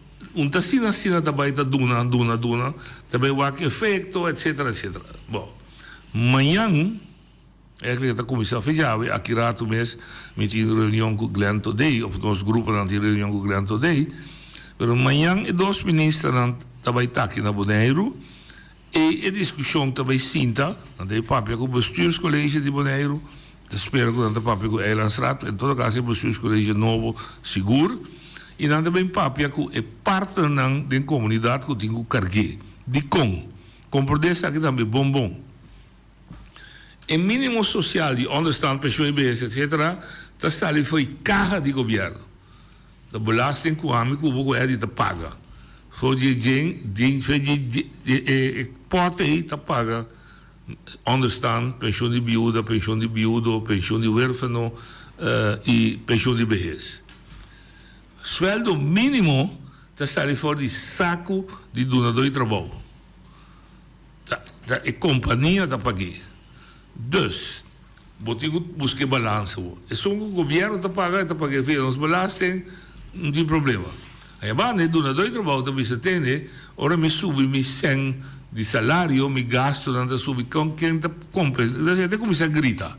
sina também está dando também o que efeito, etc. Bom, amanhã é que está começando a fazer aqui rato mês me tive reunião com o Glenn Today, ou nosso grupo não tem reunião com o Glenn Today. Pero amanhã dois ministros também está aqui na Bonaire e a discussão também sinta, não é papel com o bestuurscollege de Bonaire, espero que não é papel com o Eilandsraad, em todo caso é o bestuurscollege novo, seguro, e não também papel com a parte da comunidade que tem o cargue, de compreender aqui também bom. O mínimo social de onderstand, pensioen, IBS, etc., está sali foi carga de governo. A belasting kwam ik ook weer te paga. Voor die pote te paga. Onderstand, pensioen de biuda, pensioen de huérfano e pensioen de vejez. Sueldo mínimo está sali voor die saco de donador de trabalho. A companhia está pague. Dus, botigo busque balança. E se o governo está pagando via nos belasting, não tem problema. Aí vai, né, donador de trabalho também se tem, ora me sube me 100 de salário, me gasto, não sube com quem está compra. Então, começa a gritar.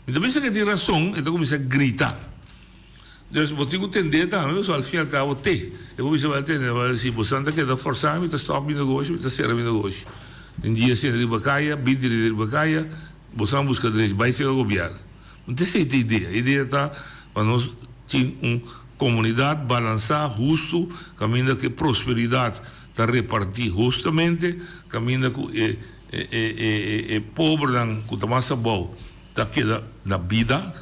Mas também se tem razão, então começa a gritar. Dus, botigo tender também, só ao fim e ao cabo, eu vou dizer, vai dizer, você não quer forçar, me está stop o negócio, me está ser o negócio. Um dia se de bacaia, 20 de bacaia, você não busca direito, vai ser o governo. Não tem essa ideia. A ideia está para nós ter uma comunidade balançada, justo, caminho que a prosperidade está repartida justamente, caminho que o pobre que está mais bom está queda na vida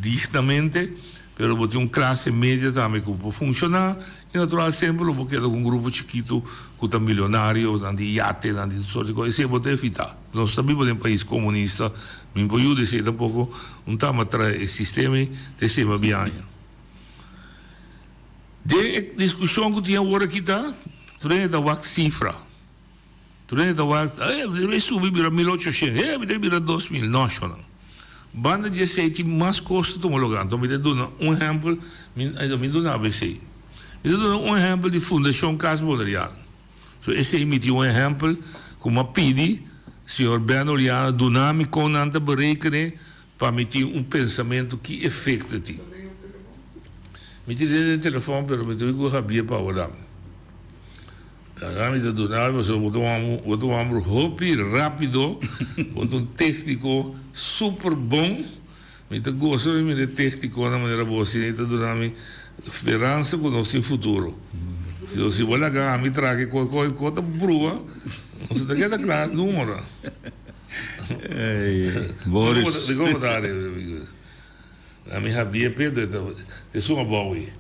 dignamente, pero vou ter uma classe média também que pode funcionar e natural sempre vou quedar com um grupo chiquito que está milionário, de iate, de sorte de coisas, e vou ter evitar. Nós também em um país comunista, me pode dizer tampouco um tema traz o sistema de sistema bem. De discussão que tinha agora aqui tá, treina da WAC cifra, treina da WAC, deve subir para 1.800, deve virar 2.000, não. Banda de aceite mais custo do lugar. Então, me dou um exemplo, me dou na ABC. Me dou um exemplo de Fundação Casa Bonariana. So, esse emitiu um exemplo, como pedi, senhor Beno Liana, do-me com nada berekenen, para emitir um pensamento que efeito tem. Me tirei do telefone, mas me tive que rabia para olhar. Me deu nada, mas eu botou um ombro rápido, botou um técnico super bom, me deu gosto de me técnico na maneira boa, assim, então Esperança conosco em futuro. Se você vai lá, me traga conta brua, você está querendo claro, número. Boris. Como dar? A minha rabia Pedro, é só uma boa aí.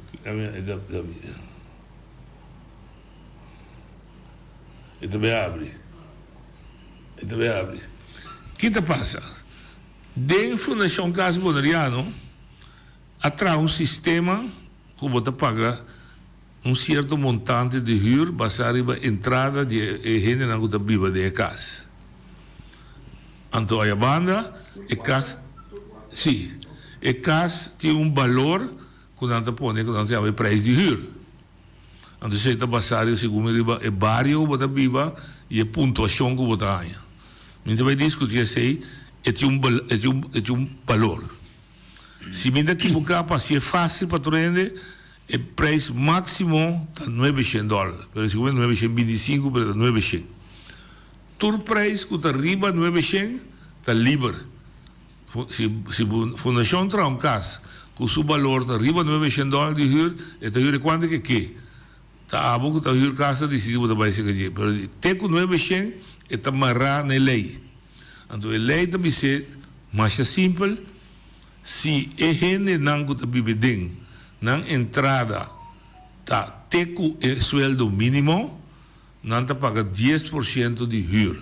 E também abre. O que te passa? Dentro da Fundação Casa Bonariano, atrai um sistema que você paga um certo montante de hyur baseado na entrada de gente na que vive de casa. Então, a banda, a casa, sim, a casa tem um valor que não te põe, que não tem o preço de hyur. Então, você está baseado segundo o bairro que você vive e a pontuação que você ganha. Então, vai discutir assim, é um valor. Se me dá equivocar, para ser fácil para vender, o preço máximo está $900. Pero segundo $925, pero $900. Todo preço que está arriba $900 está livre. Se a fundação traz um caso que o seu valor está arriba $900 de hyur, está hyur quanto que está abo que está hyur casa decidido para vai ser que pero até com $900 está amarrado na lei. Então a lei também é mais simples. Se a gente não está vivendo na entrada está até com o sueldo mínimo, não está pagando 10% de hyur.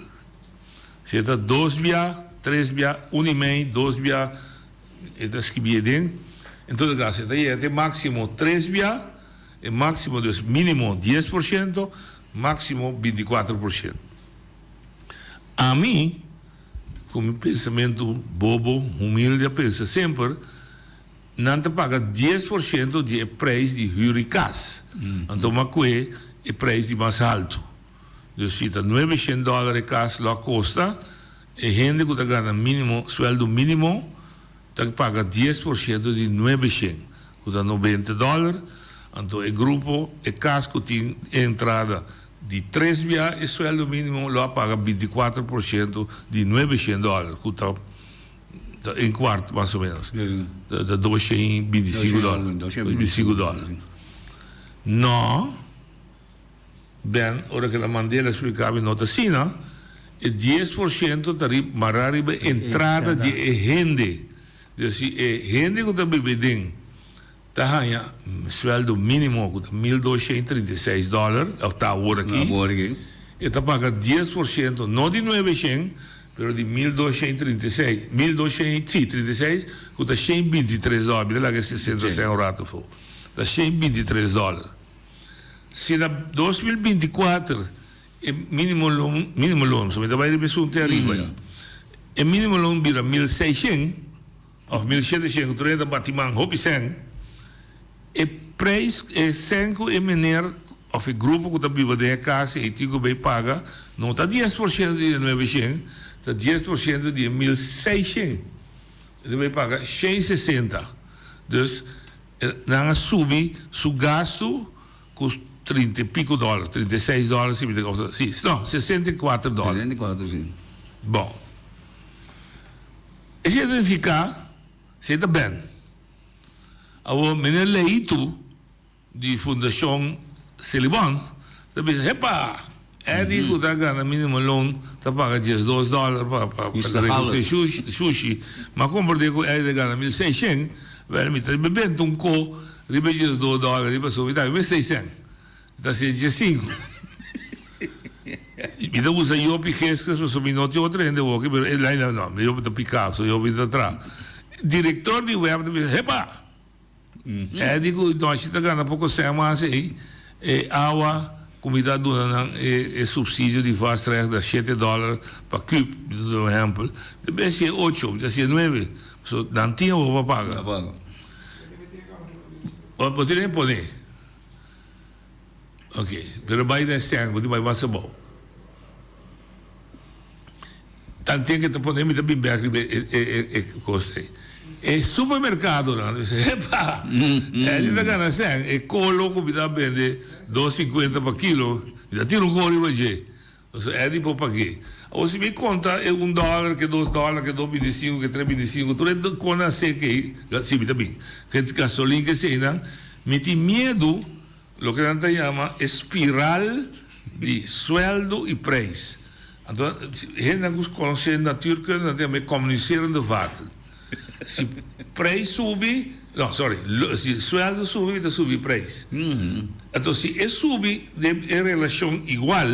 Se está 2 via, 3 via, 1,5, 2 via, está escrito. Em todo caso, está máximo 3 via, máximo mínimo 10%, máximo 24%. A mim, com um pensamento bobo, humilde, eu penso sempre, não te paga 10% de preço de hyur e casa. Então, mas é preço mais alto. Dus se está $900 de casa lá custa, a gente que está ganhando mínimo, sueldo mínimo, está paga 10% de $900, que está $90. Então, o grupo, a casa que tem entrada de 3 via, o sueldo mínimo lá paga 24% de $900, que está em quarto, mais ou menos. De $225. Não. Bem, ora que a Mandela explicava em outra cena, é 10% da entrada de gente. Então, se a gente que está bebendo está ganhando sueldo mínimo de $1.236, está agora aqui, e está pagando 10%, não de $900, mas de $1.236, $1.236, que está $123, lá que 60 centavos foi. Está $123. Se na 2024 é mínimo loan, se me vai representar arriba, é mínimo loan vira 1.600 ou 1.700, tu renda batimang hopi 100, e preço é 5 e menor, ou o grupo que está vivo de casa e tigo bem paga, não está 10% de 900, está 10% de 1.600. Ele vai pagar 160. Então, não sube o gasto com 30 e pico dólares, $36, sim, não, $64. 64, sim. Bom, se ele ficar, se está bem. Agora, menino leito de Fundação Celiban, está dizendo, epa, é de que está ganhando mínimo loan, está pagando $12 para sushi, mas como ele está ganhando 1.600, velho, me está bebendo um co, ele bebe $12, ele passou, ele está 1.600. Está sendo 5. E então usa eu piquescas, mas o minuto eu treino, ele ainda não, eu estou picado, eu vou atrás. Diretor de web, epa, é digo, nós estamos ganhando pouco sem mais aí, água, comida dona, subsídio de fast track de $7 para cube, por exemplo, deve ser 8, deve ser 9, não tinha o para pagar. Poderia pôr. Ok, pero vai dar sangue, porque vai ser bom. Tanto tem que te podemos também ver que coisa. É supermercado, não? Epa, ele está ganhando sangue, é colo que me dá vender $2,50 por quilo, já tira um colo e vai é de para quê? Ou se me conta é $1, que $2, que $2,25, que $3,25, tudo é conta sei que, sim, também, que gasolina que sei, não? me tem medo, lo que a gente chama espiral de sueldo e preço. Então, a gente conhece na Turquia, a gente comunica de vato. Se preço sube, não, se sueldo sube, então sube preço. Então, se sube em relação igual,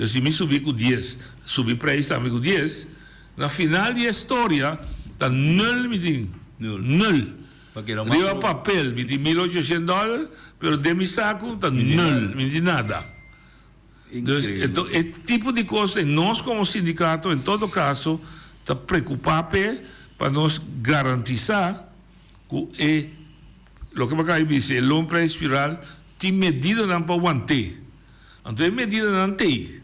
se me subir com 10, subir preço também com 10, na final da história, está nulo, me tem. Nulo. Rio papel, me tem $1.800, mas de mi saco, está nulo, me tem nada. Então, esse tipo de coisa, nós como sindicato, em todo caso, está preocupado para nós garantizar que o que eu dizer, o longo preço espiral tem medida não para manter. Então, a medida não tem.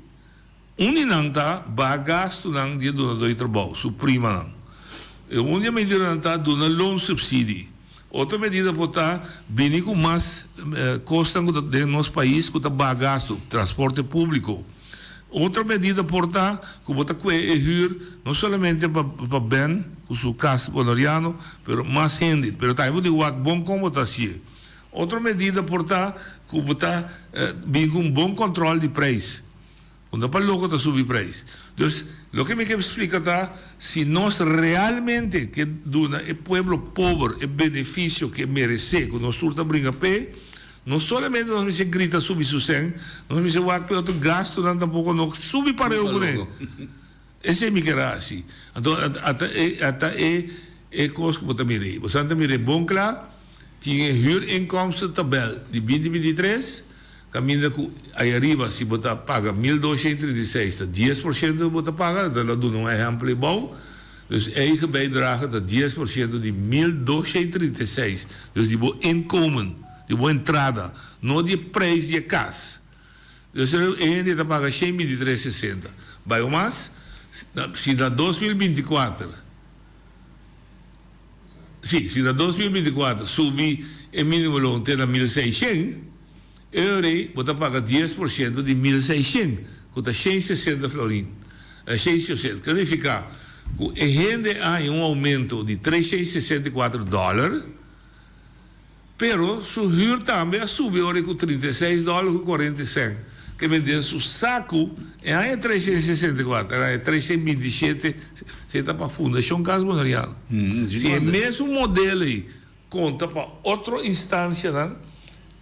Não vai gasto não de donador de trabalho, suprima não. Uma medida não está dando loan subsídio. Outra medida pode estar bem com mais custa de nosso país que está gasto transporte público. Outra medida pode estar que pode estar não somente para bem com seu caso bonoriano, mas mais gente, mas também de um bom como está assim. Outra medida pode estar que pode estar bem com um bom controle de preço. Quando para logo está subir preço. Então, o que me quer explicar está se nós realmente que dona o povo pobre o benefício que merece, que nós turta brinca pé, não somente nós me grita subir su sen, nós me vai para outro gasto não tampouco não subir para eu com esse é me quer assim. Então até é coisa que você mire. Você mire bom claro, tinha huurinkomsten tabel de 2023. Caminha com aí arriba, se você paga 1.236, 10% você paga, então ela dá um exemplo bom. Dus eigen bijdrage dat 10% de 1.236. Dus die wordt inkomen, die wordt entrada, não de prijs de kas. Dus er een die te paga 1.360. Bij ons, se na 2024, se na 2024 subir o mínimo loon até 1.600, euro, você paga 10% de 1.600, custa 160 florin. 160, significa que a gente há um aumento de $364, pero su huur também subiu com $36 com 40 cents. Que vende su saco é 364, é 327, você está para a fundação Casa Bonariano. Se é mesmo modelo aí, conta para outra instância, não?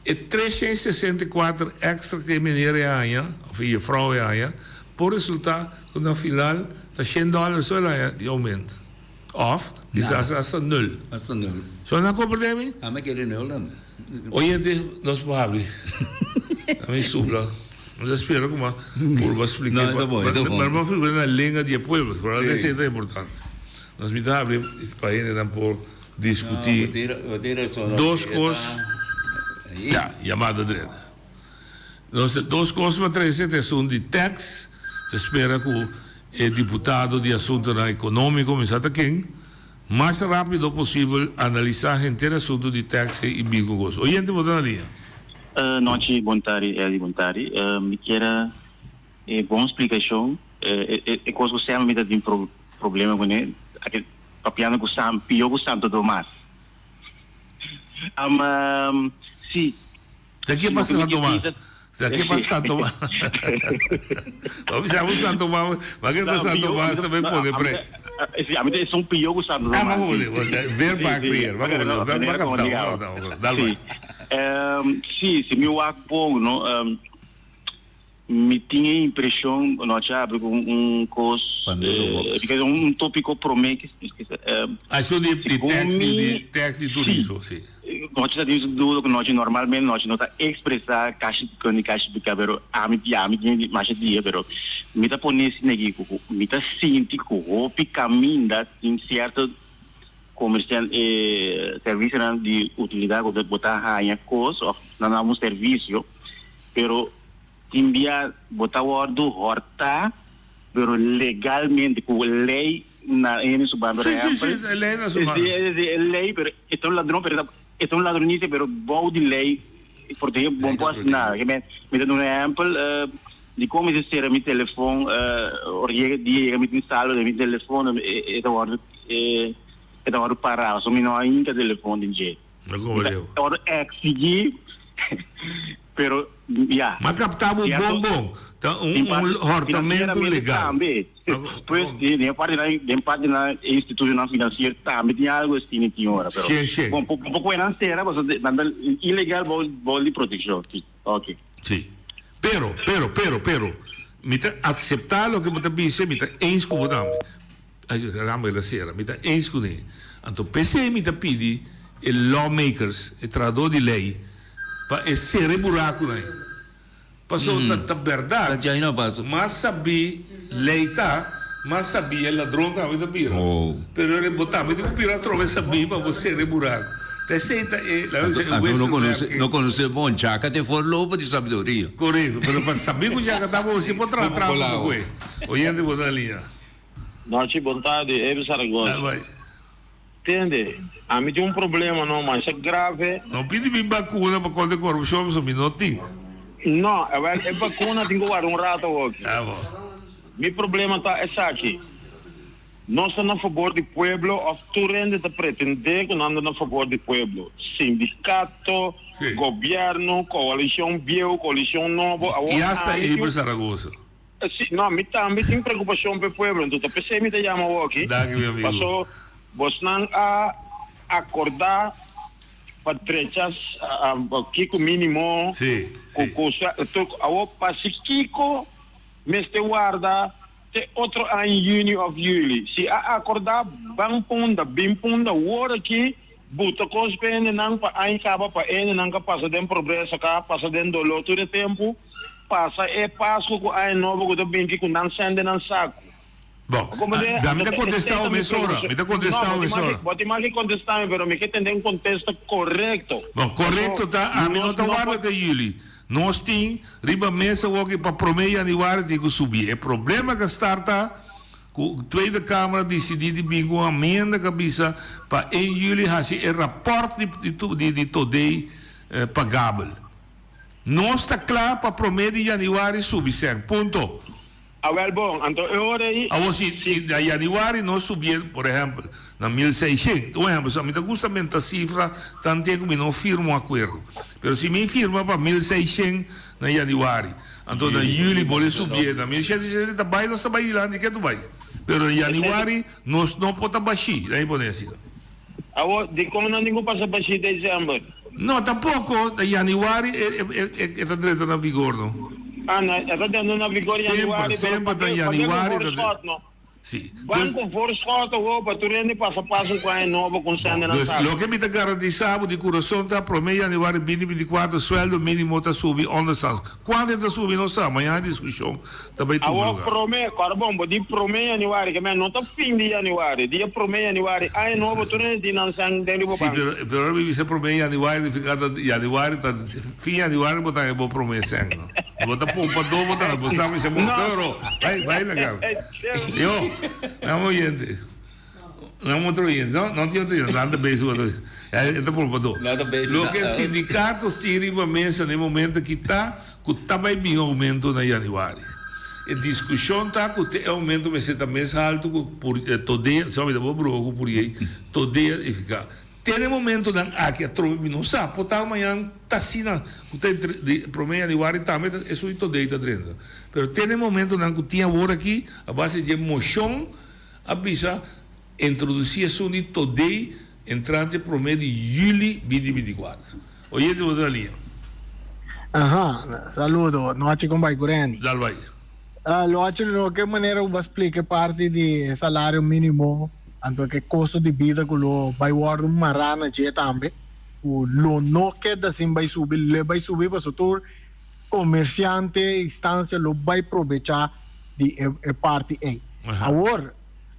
É 364 extra que a mulher ganha, ou a vrouw ganha, por resultado que no final está $100 só de aumento. Of, quizás hasta nul. Hasta nul. Só não compreende? Ah, mas quer nul não. Oyente, nós podemos. A mim supla. Mas espero que por você explicar. Mas vamos fazer na língua de pueblos, por isso é importante. Nós me dá abrir para ele não por discutir duas coisas. Chamada direita. Nós duas coisas para trazer são de tax. Espera que o deputado de assunto econômico, Mr. King, mais rápido possível analisar o inteiro assunto de tax e bingo gosto. Oyente, vou ali. Noite, bom tarde, me queira boa explicação. É coisa que sempre me dá problema com ele. Aquele papiano que o pior que o Santo Tomás. Sim. Daqui para Santo Tomás. Daqui para Santo Tomás. Vamos chamar o Santo Tomás, mas que Santo Tomás também pode preço. A mim é um pior que o Santo Tomás. Vamos ver para criar. Vamos sim, se meu acto não me tinha a impressão não sabe com coisa porque é um tópico promete acho de tax de turismo sim nós já temos dúvida que nós normalmente nós não está expressar caixa de cabelo a mim mais dia pero me tá pondo esse negócio me tá sentir que o caminho da em certo comercial serviço de utilidade que botar a coisa não é um serviço pero timbia botar o ordo horta pero legalmente com lei na em subando lei na subando lei pero é um ladrão pero é um ladronice pero bom de lei porque bom posso nada que me dá um exemplo de como se será meu telefone orgue dia me instalo de meu telefone é da hora para só me não ainda telefone de jeito Or exigir, pero ya. Mas captava o bombom, orçamento legal. Pues, de parte na institucional financeira também tinha algo assim, senhora. Pero, um pouco financeira, mas ilegal, vou de proteção. Ok. Sim. Pero, mita aceitar o que você disse, mita eens com você. Caramba, la sera, mita eens com ele. Então, PC mita pedi e lawmakers, e trador de lei, para ser buraco aí. Passou a verdade. Mas sabia lei tá, mas sabia ladrão que havia pira. Pero ele botava, digo pira trove sabia para você ser buraco. Te aceita não conhece bom chaca te for lobo de sabedoria. Correto, pero para saber que já estava você pode tratar com ele. Olhando por ali. Noite vontade, é Saragossa. Entende? A mim tem problema não, mas é grave. Não pedi bem vacuna para contra corrupção, só minuti. Não, é vacuna tem que guardar rato aqui. Ah, bom. Meu problema tá essa aqui. Nós estamos a favor do povo, ou tu rende de pretender que nós estamos a favor do povo. Sindicato, governo, coalição bio, coalição nova. E hasta aí para Saragossa. Não, me também tem preocupação para o povo. Então, pensei me te chama aqui. Passou, você não acordar para trechas aqui com mínimo. Sim. Para se Kiko, me te guarda. Te outro ano junho ou julho. Se acordar, bem punda, hora aqui, buta coisa para ele não para acaba para ele não passa de progresso cá, passa de dolor todo tempo, passa passo com a novo que bem que não sende não saco. Bom, me dá contestar o mesora, Pode mais contestar, mas me que tem um contexto correto. Bom, correto tá, a mim não tá guarda de julho. Nós temos riba mesa hoje para prometer aniversário de subir. O problema que starta com a Tweede Câmara decidir de bingo uma emenda cabeça para em julho fazer o rapporto de today pagável. Nós está claro para prometer de janeiro subir, ponto. Bom, então eu aí. Se de janeiro nós subir, por exemplo, na 1.600, por exemplo, se me gusta a cifra, tanto que me não firmo um acordo. Mas se me firma para 1.600 na janeiro, então na julho pode subir, na 1.600 está bem, nós está bem lá, de que tu vai. Mas em janeiro nós não podemos baixar, daí pode ser. De como não ninguém passa baixar em dezembro? Não, tampouco, em janeiro está direto na vigor, não? Está dando na vigor em janeiro. Sempre está em janeiro. Sim. Banco forçado para tu rende passo com a nova com sendo na sala. Lo que me está garantizado de coração está promedio janeiro 2024 sueldo mínimo está subir onde está. Quando está subir não sabe, amanhã a discussão também tudo lugar. Promedio, carbon, de promedio janeiro que não está fim de janeiro, dia promedio janeiro, a novo tu rende não sang dele para. Sim, pero me dice promedio janeiro ficar janeiro está fim janeiro botar é bom promessa. Bota pompa do botar, você chama euro. Vai legal. Eu não gente. Não outro gente, não tinha nada bem isso. É por bodo. Lo que sindicatos tiram para mesa no momento que está bem bem aumento na janeiro. A discussão está com o aumento mas está mais alto por todo, sabe, vou broco por aí, todo e ficar. Tem momento que a tropa não sabe, porque amanhã está assim, o promedio janeiro também é só todo dia 30. Mas tem momento que tinha hora aqui, a base de emoção, a bisa introduzir isso de todo dia, entrante promedio de julho 2024. Oye, te vou ali. Saludo, noite com vai correndo. Dal vai. Noite, de que maneira você explica parte de salário mínimo? Então, que custo de vida que lo vai guardar uma rana de também, o lo não queda assim vai subir para o setor comerciante, instância, lo vai aproveitar de parte aí. Agora,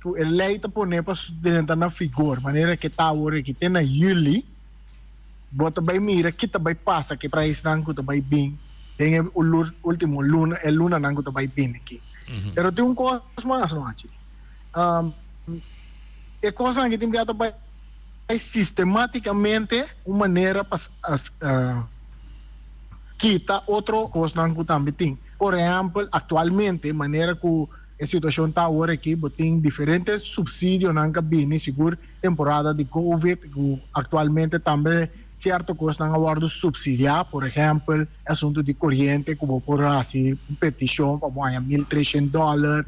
a lei está pondo para dentro na figura, maneira que está agora que tem na julho, bota vai mira que tá vai passa que para isso não que tá vai bem, tem o último luna não que tá vai bem aqui. Pero tem coisa mais não aqui. É coisa que tem que estar sistematicamente uma maneira para quitar outra coisa que também tem. Por exemplo, atualmente, maneira que a situação está agora aqui, tem diferentes subsídios na cabine, seguro temporada de Covid, que atualmente também certo coisa não aguardo subsidiar, por exemplo, assunto de corrente, como por assim, petição para ganhar $1,300,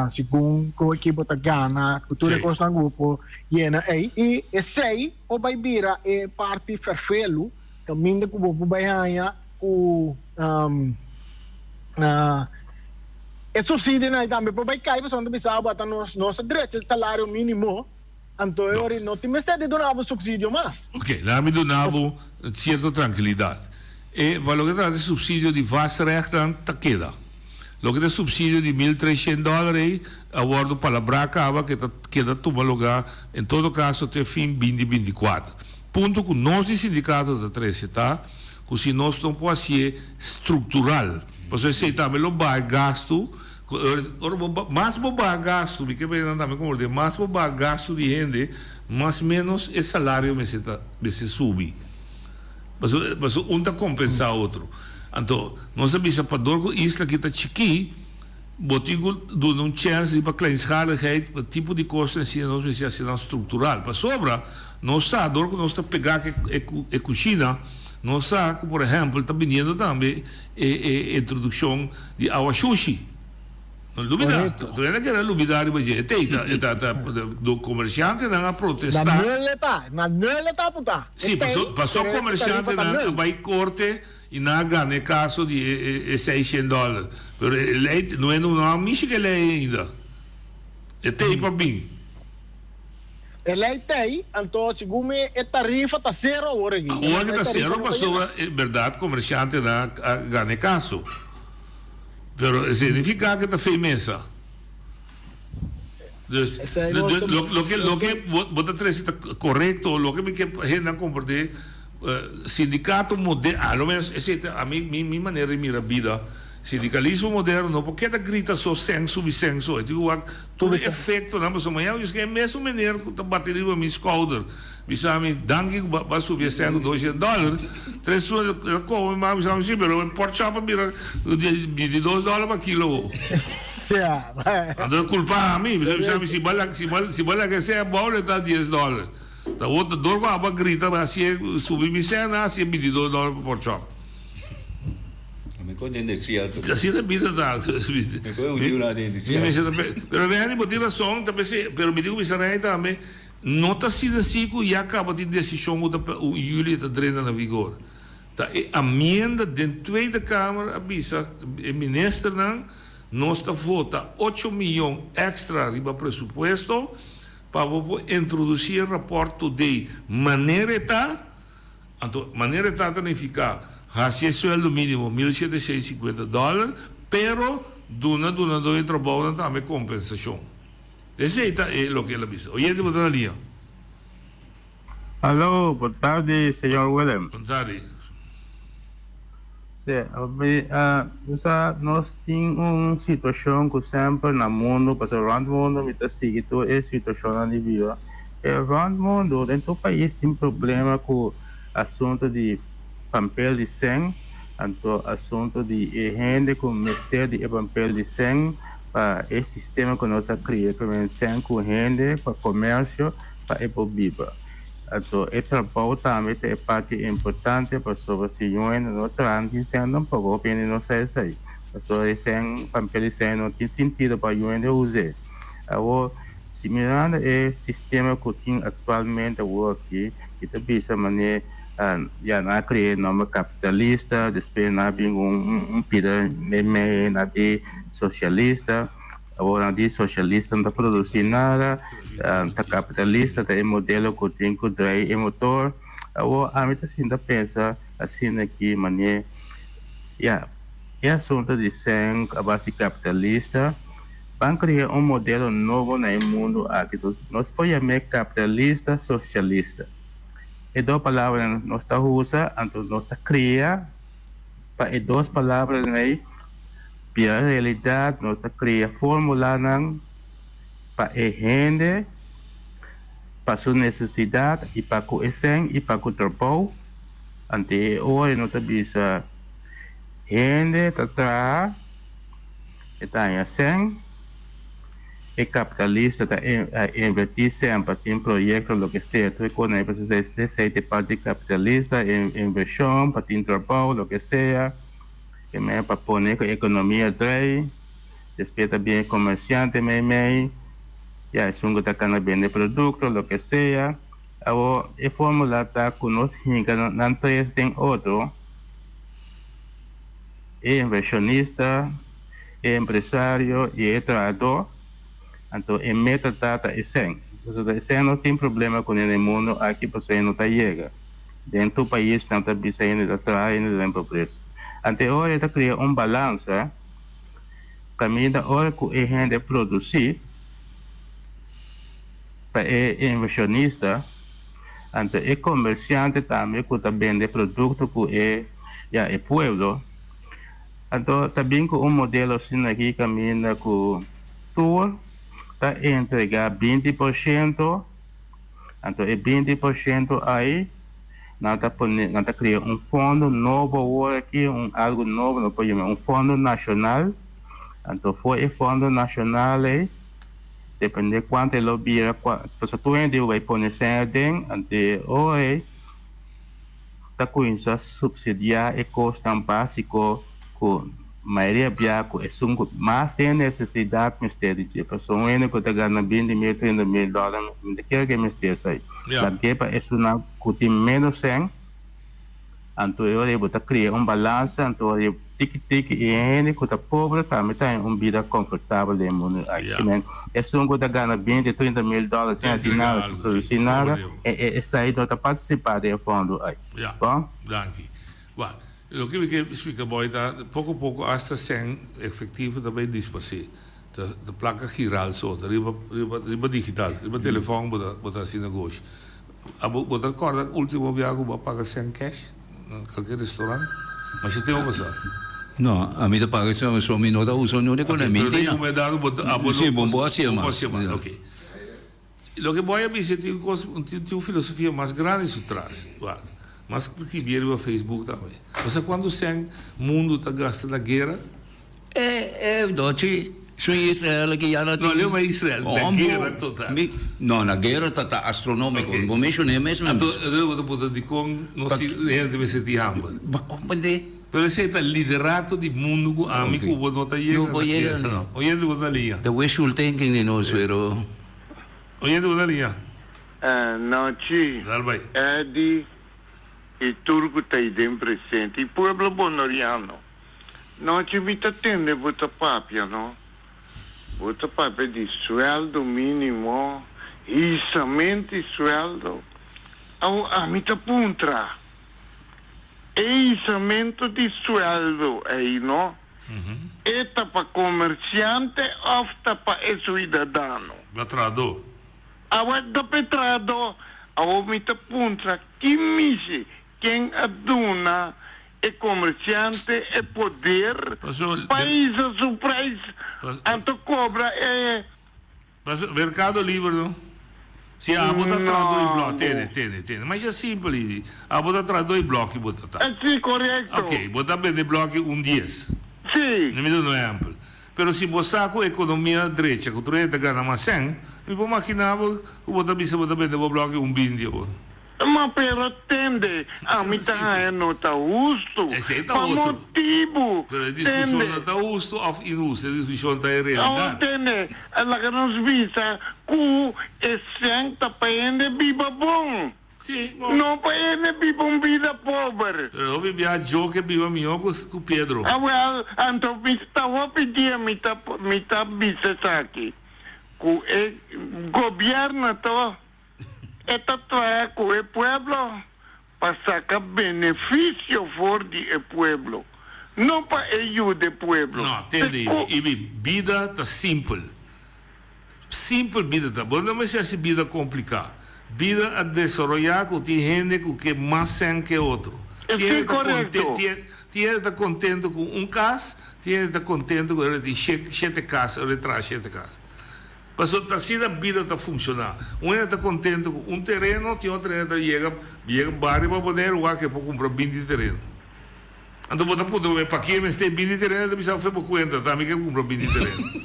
segundo o equipo está ganha, cultura coisa não grupo, e esse o vai virar é parte ferfelo, caminho que o vai ganhar o e subsídio na também para vai cair, você não precisa botar nosso direito de salário mínimo. Então, eu não tem mais de donar subsídio mais. Ok, lá me donava certa tranquilidade. E valor que traz subsídio de vastrecht dan queda. Lo que é subsídio de $1,300 aguardo para a braca que queda tomar lugar, em todo caso, até fim 2024. Ponto que nós, sindicato da 13, tá? Que se nós não pode ser estrutural. Você sei também lo vai gasto, mais boba gasto, porque também como de mais boba gasto de gente, mais menos o salário me se sube. Mas um está compensar outro. Então, nós sabemos para dor isla que está chiqui, botigo do chance para kleinschaligheid, para tipo de coisa assim, nós precisamos ser estrutural. Para sobra, nós sabemos dor que nós está pegar a cozinha. Nós sabemos, por exemplo, está vindo também a introdução de água sushi. Não duvida. Tu ainda quer duvidar, mas do comerciante não a protestar. Mas não está, puta. Sim, passou comerciante não vai corte e não ganha caso de $600. Mas não é uma micha que lei ainda. É tem para mim. Ela tem, então, segundo a tarifa está zero agora. Agora está zero, mas é verdade, comerciante não ganha caso. Pero significa que está firmeza. Lo que vota tres está correcto, lo que me que gente compartir sindicato moderno, a lo menos a mi manera de mirar vida. Sindicalismo moderno, porque da grita só senso e senso, eu digo todo efeito na mas amanhã eu esqueci mesmo maneira que tá bateria para me schouder, me sabe, danke vai subir $200, três como mas sabe sim, pero por chapa mira de $2 para quilo. Ando culpa a mim, me sabe se bala que seja bola está $10. Tá outro dor vai grita assim subir me cena assim $22 por chapa. Así de vida da. Pero vean, por razão, pero me digo que também não está sendo assim que já acaba de decisão o Júlio está drena na vigor. Tá a emenda dentro da Câmara avisa o ministro não está vota 8 milhões extra riba presupuesto para introduzir raporto de maneira significa assim sueldo mínimo $1,750, pero donador de trabalho também compensação. Esse é o que ela diz. Oye, boa tarde. Alô, boa tarde, senhor William. Boa tarde. Nós temos uma situação que sempre no mundo, porque o mundo está seguindo a situação na vida. O mundo, dentro do país, tem problema com o assunto de papel de 100, então assunto de gente com mistério de papel de 100 para esse sistema que nós criamos para 100 com gente para comércio para a viva. Então o trabalho também é parte importante para sobre se não tranquilo sem não pagar pena não sai sai. Então esse papel de 100 não tem sentido para gente usar. Agora se mirando o sistema que tem atualmente aqui que também essa maneira já não criei nome capitalista, depois não tem pida na de socialista, agora de socialista não produz nada, tá capitalista tem modelo que tem que drive motor, agora a mim assim da pensa assim aqui maneira, é assunto de ser a base capitalista, para criar modelo novo no mundo aqui, nós podemos capitalista, socialista. E duas palavras nós está usa, então nós está cria, para duas palavras aí, para a realidade nós está cria fórmula não, para a gente, para sua necessidade e para o essência e para o trabalho, ante hoje nós está bisa gente está está em essência, el capitalista está invertir siempre en proyectos, lo que sea. Tú conoces de parte capitalista, inversión, para el trabajo, lo que sea, que me para poner que economía trae, después también comerciante, ya es un que está vender productos, lo que sea. Ahora, la fórmula está conocida, no es de otro, inversionista, empresario y el trabajador. Entonces, el metadata es en. Entonces, ese no tiene problema con el mundo aquí, pues no está llega. Dentro del país, no está bien, no trabaja en la pobreza. Ante ahora, está creando un balance. Camina ahora que es gente producir para el inversionista. Ante el comerciante también que vende productos que es el pueblo. Entonces, también con un modelo así aquí camina con tú. Entregar 20%, entonces el 20% ahí, nada crear un fondo nuevo ahora aquí, algo nuevo, no puedo llamar un fondo nacional, entonces fue el fondo nacional ahí, depende de cuánto lo viera, pues tú vas a ponerse en ante hoy, está comienza a subsidiar el costo básico con maioria biaco é mais tem necessidade mistério de pessoa ainda que está ganhando $20,000, $30,000 não quer que mistério sai porque para isso não custa menos sem então eu vou criar balanço então eu tique e ainda que está pobre também tem vida confortável de mundo aqui é só que está ganhando $20,000, $30,000 sem assinar sem produzir nada é sair para participar do fundo aí bom? Danke. Lo que explica boy pouco a pouco hasta sem efetivo também dispersi de placa giral so riba digital riba telefone bota assim negócio bota corda último viago vai pagar sem cash em qualquer restaurante mas você tem uma coisa não a mim paga só me não dá uso não é com a mim sim bom assim ok lo que boy dice tem uma filosofia mais grande isso traz mas que vier o Facebook também. Você quando o mundo está gastando na guerra? Doce, sono Israele che hanno... No, lei è Israele, na guerra totale. No, na guerra totale astronomica, non come sono mesmo. Allora, posso dire con non si deve sentir hambre. Ma come? Però sei il liderato di mondo amico che non sta ieri. No, oyendo una linea. The wishful thinking di noi, vero? Oyendo una linea. No, ci. È di il turco está aí presente, il pueblo bonoriano. Non ci mi attende vota papia, no? Vota papia di sueldo minimo, isamenti sueldo. Mi puntra. E isamento di sueldo, no? Eta pa commerciante, ofta pa e cidadano. Da trado. Da petrado, mi puntra, chi misi? Quem aduna é comerciante, é poder, país a surpresa, anto cobra é... Mas mercado livre, não? Se a bota traduz bloco, tem, mas é simples, a bota traduz bloco e bota tá. Sim, correto. Ok, bota bem de bloco 10. Sim. Não me dá um exemplo. Pero se você com a economia direita, que o treino ganha mais 100, eu vou imaginar que bota bem de bloco 20. Ma per tende a metà è nota giusto ma motivo per la discussione da giusto o ingiusto la discussione da realtà tende la che non svisa cu e senta paende biba bon sì non paende biba un vida povero però mi viaggio che biba mio con Pedro well anto mi stavo pedire metà bisesaki cu e governo to esta trae con el pueblo para sacar beneficio for el pueblo, no para ayudar el pueblo. No, entende? E vida está simple. Simple vida está. Bom, não é essa vida complicada. Vida a desarrollar com tem gente que é mais sem que outro. É correto. Tiene está contento com um caso, tiene está contento com ele de 7 casas, ele traz 7 casas. Mas assim a vida está funcionando. Um está contente com um terreno, tem outro chega bairro para poder o que para comprar 20 terrenos. Então, para poder para que me tem 20 terrenos, precisa fazer por conta, também que comprar 20 terrenos.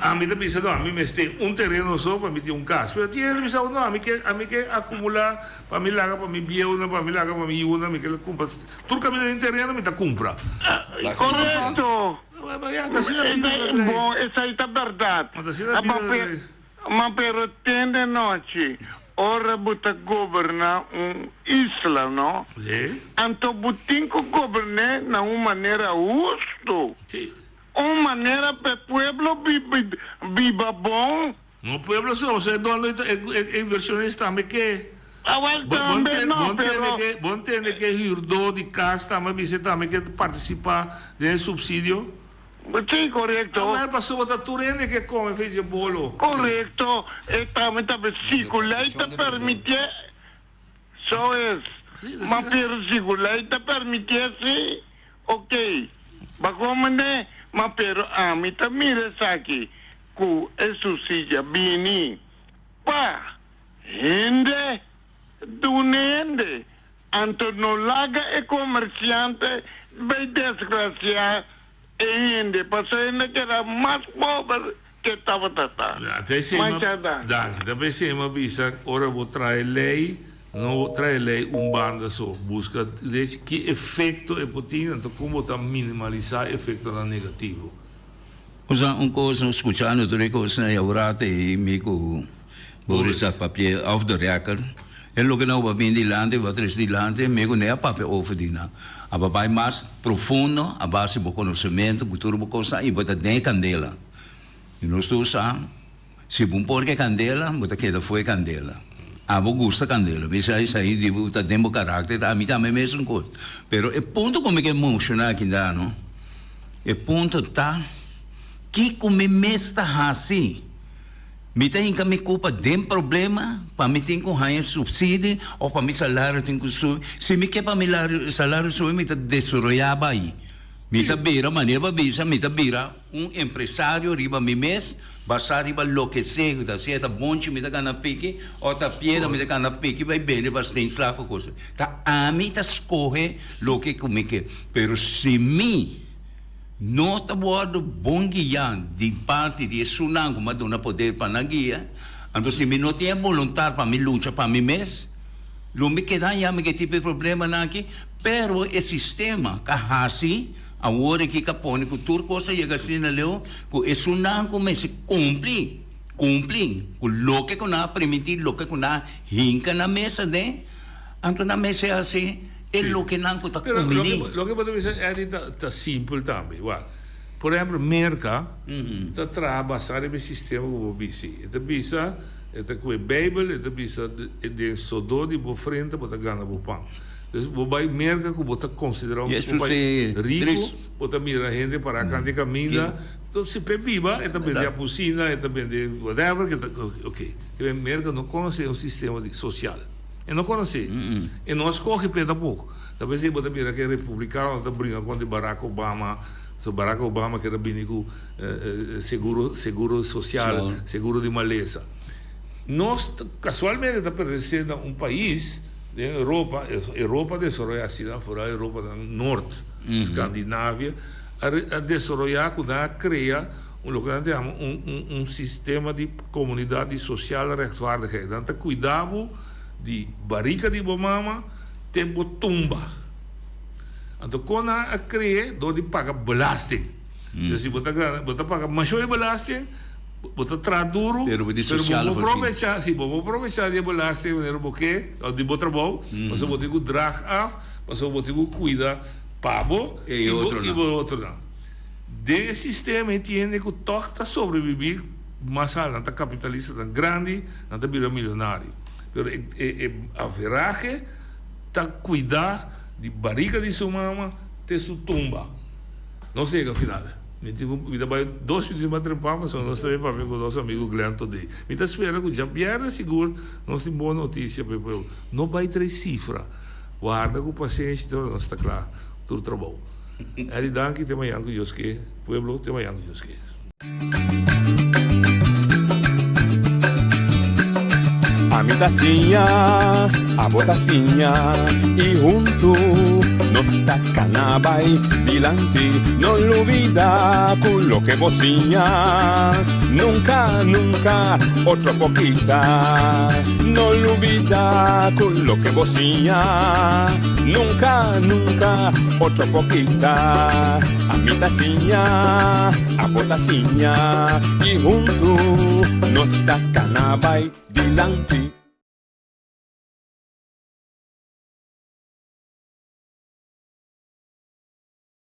A mim também disse, não, a mim me tem um terreno só para me ter um caso. Mas tinha me disse, não, a mim que acumular, para me largar, para me biar, para me largar, para me ir, me que compra. Tudo que me tem terreno, me compra. Correto. Bom, essa aí tá verdade. Mas pero tem de noite. Ora buta governar isla, não? Sim. Então butinco governar na uma maneira justo. Sim. Uma maneira para o pueblo viva bom. No pueblo só, você é dono é inversionista também que. Também não, bom entende que herdou de casa também você também que participar do subsídio. Sim, correto. Mas a pessoa está turendo que come fez o bolo. Correto. E também está circuleita permitir. Só é. Mas pero circuleita permitir sim. Ok. Mas como né? Mas pero a mim também mira aqui. Que é subsídio bini. Pá. Hende. Do nende. Anto no laga e comerciante. Bem desgraciado. Ainda, passando que era mais pobre que estava tratando. Até se também se uma bisa, ora vou trazer lei, não vou trazer lei banda só, busca que efeito é potinho, então como tá minimalizar efeito negativo. Usa coisa, escutando tudo coisa na Eurate e mico Boris a papel off the record. É lo que não vai vir de lande, vai trazer de lande, mico nem a papel off de na. A vai mais profundo, a base do conhecimento, cultura do coisa e bota nem candela. E nós todos sabemos, se bom porque candela, bota que foi candela. A vou gosta candela, mas aí de bota demo caráter, a mim também mesmo coisa. Pero é ponto como que emocionar aqui dá, não? É ponto tá que como mesta assim. Me tem que me culpa de problema, para me ter com raio subsídio, ou para me salário tem que subir. Se me quer para me salário subir, me tá desarrollado aí. Me tá beira, maneira para bisa, me tá beira empresário, riba me mês, basar riba enlouquecer, tá certo, bonche, me tá ganhando pique, ou tá pieda, me tá ganhando pique, vai bem, bastante lá com coisa. Tá, a mim tá escorre, lo que comigo, pero se me não está boado bom guiar de parte de Sunan, como dona poder para na guia. Então, se me não tem vontade para me lutar para mim mesmo, não me queda já me que tipo de problema aqui. Pero o sistema, que a hora que capone, que tudo coisa chega assim na leu, que Sunan começa a cumprir, com o que não permitir, o que não hinca na mesa, né? Então, na mesa é assim. É o que não está combinando. O que podemos dizer é simples também. Por exemplo, merca está trabalhando no sistema do BC. Está bisa, está com a Bíblia, está bisa de sodor de boa frente para ganhar o pão. Então, vai merca que você considera rico, você mira a gente para cantar caminho. Então, se viva, está vender a piscina, está vender whatever. Ok. Merca não conhece o sistema social. Eu não conheci. E nós corremos peda pouco. Talvez você pode ver que é republicano, está brincando com Barack Obama. So Barack Obama que era bem com seguro social, seguro de maleza. Nós, casualmente, está pertencendo a país da Europa desenvolvida, fora a Europa do Norte, Escandinávia, a desenvolver, a criar um sistema de comunidade social rechtvaardigheid. Então, cuidado de barriga de bomama tem tumba. Então, quando a cria, de pagar belasting. Então, se você paga mais belasting, você traz duro, mas você aproveitar de belasting, porque de bom trabalho, você pode drag af, você pode cuidar pabo e outro não. Desse sistema, entende que toca sobreviver, mas não está capitalista tão grande, não está milionário. Pero a veragem está cuidar de barriga de sua mama até sua tumba. Não sei que afinal. Me vai 2 minutos para trepar, mas nós também para ver com o nosso amigo Glenn today. Me está esperando que já vier seguro, nós temos boa notícia para o não vai ter cifra. Guarda com o paciente, então nós está claro, tudo trabalho. Ali danke, tem mais que Deus quer, pueblo, tem mais que Deus quer. A mi tacinha, a botacinha, e junto no está canabay dilante, no lo olvida con lo que vocina, nunca, nunca, otra poquita, no lo olvida con lo que vocina, nunca, nunca, otra poquita, a mi taciña, a botaciña, y junto no está canabay dilante.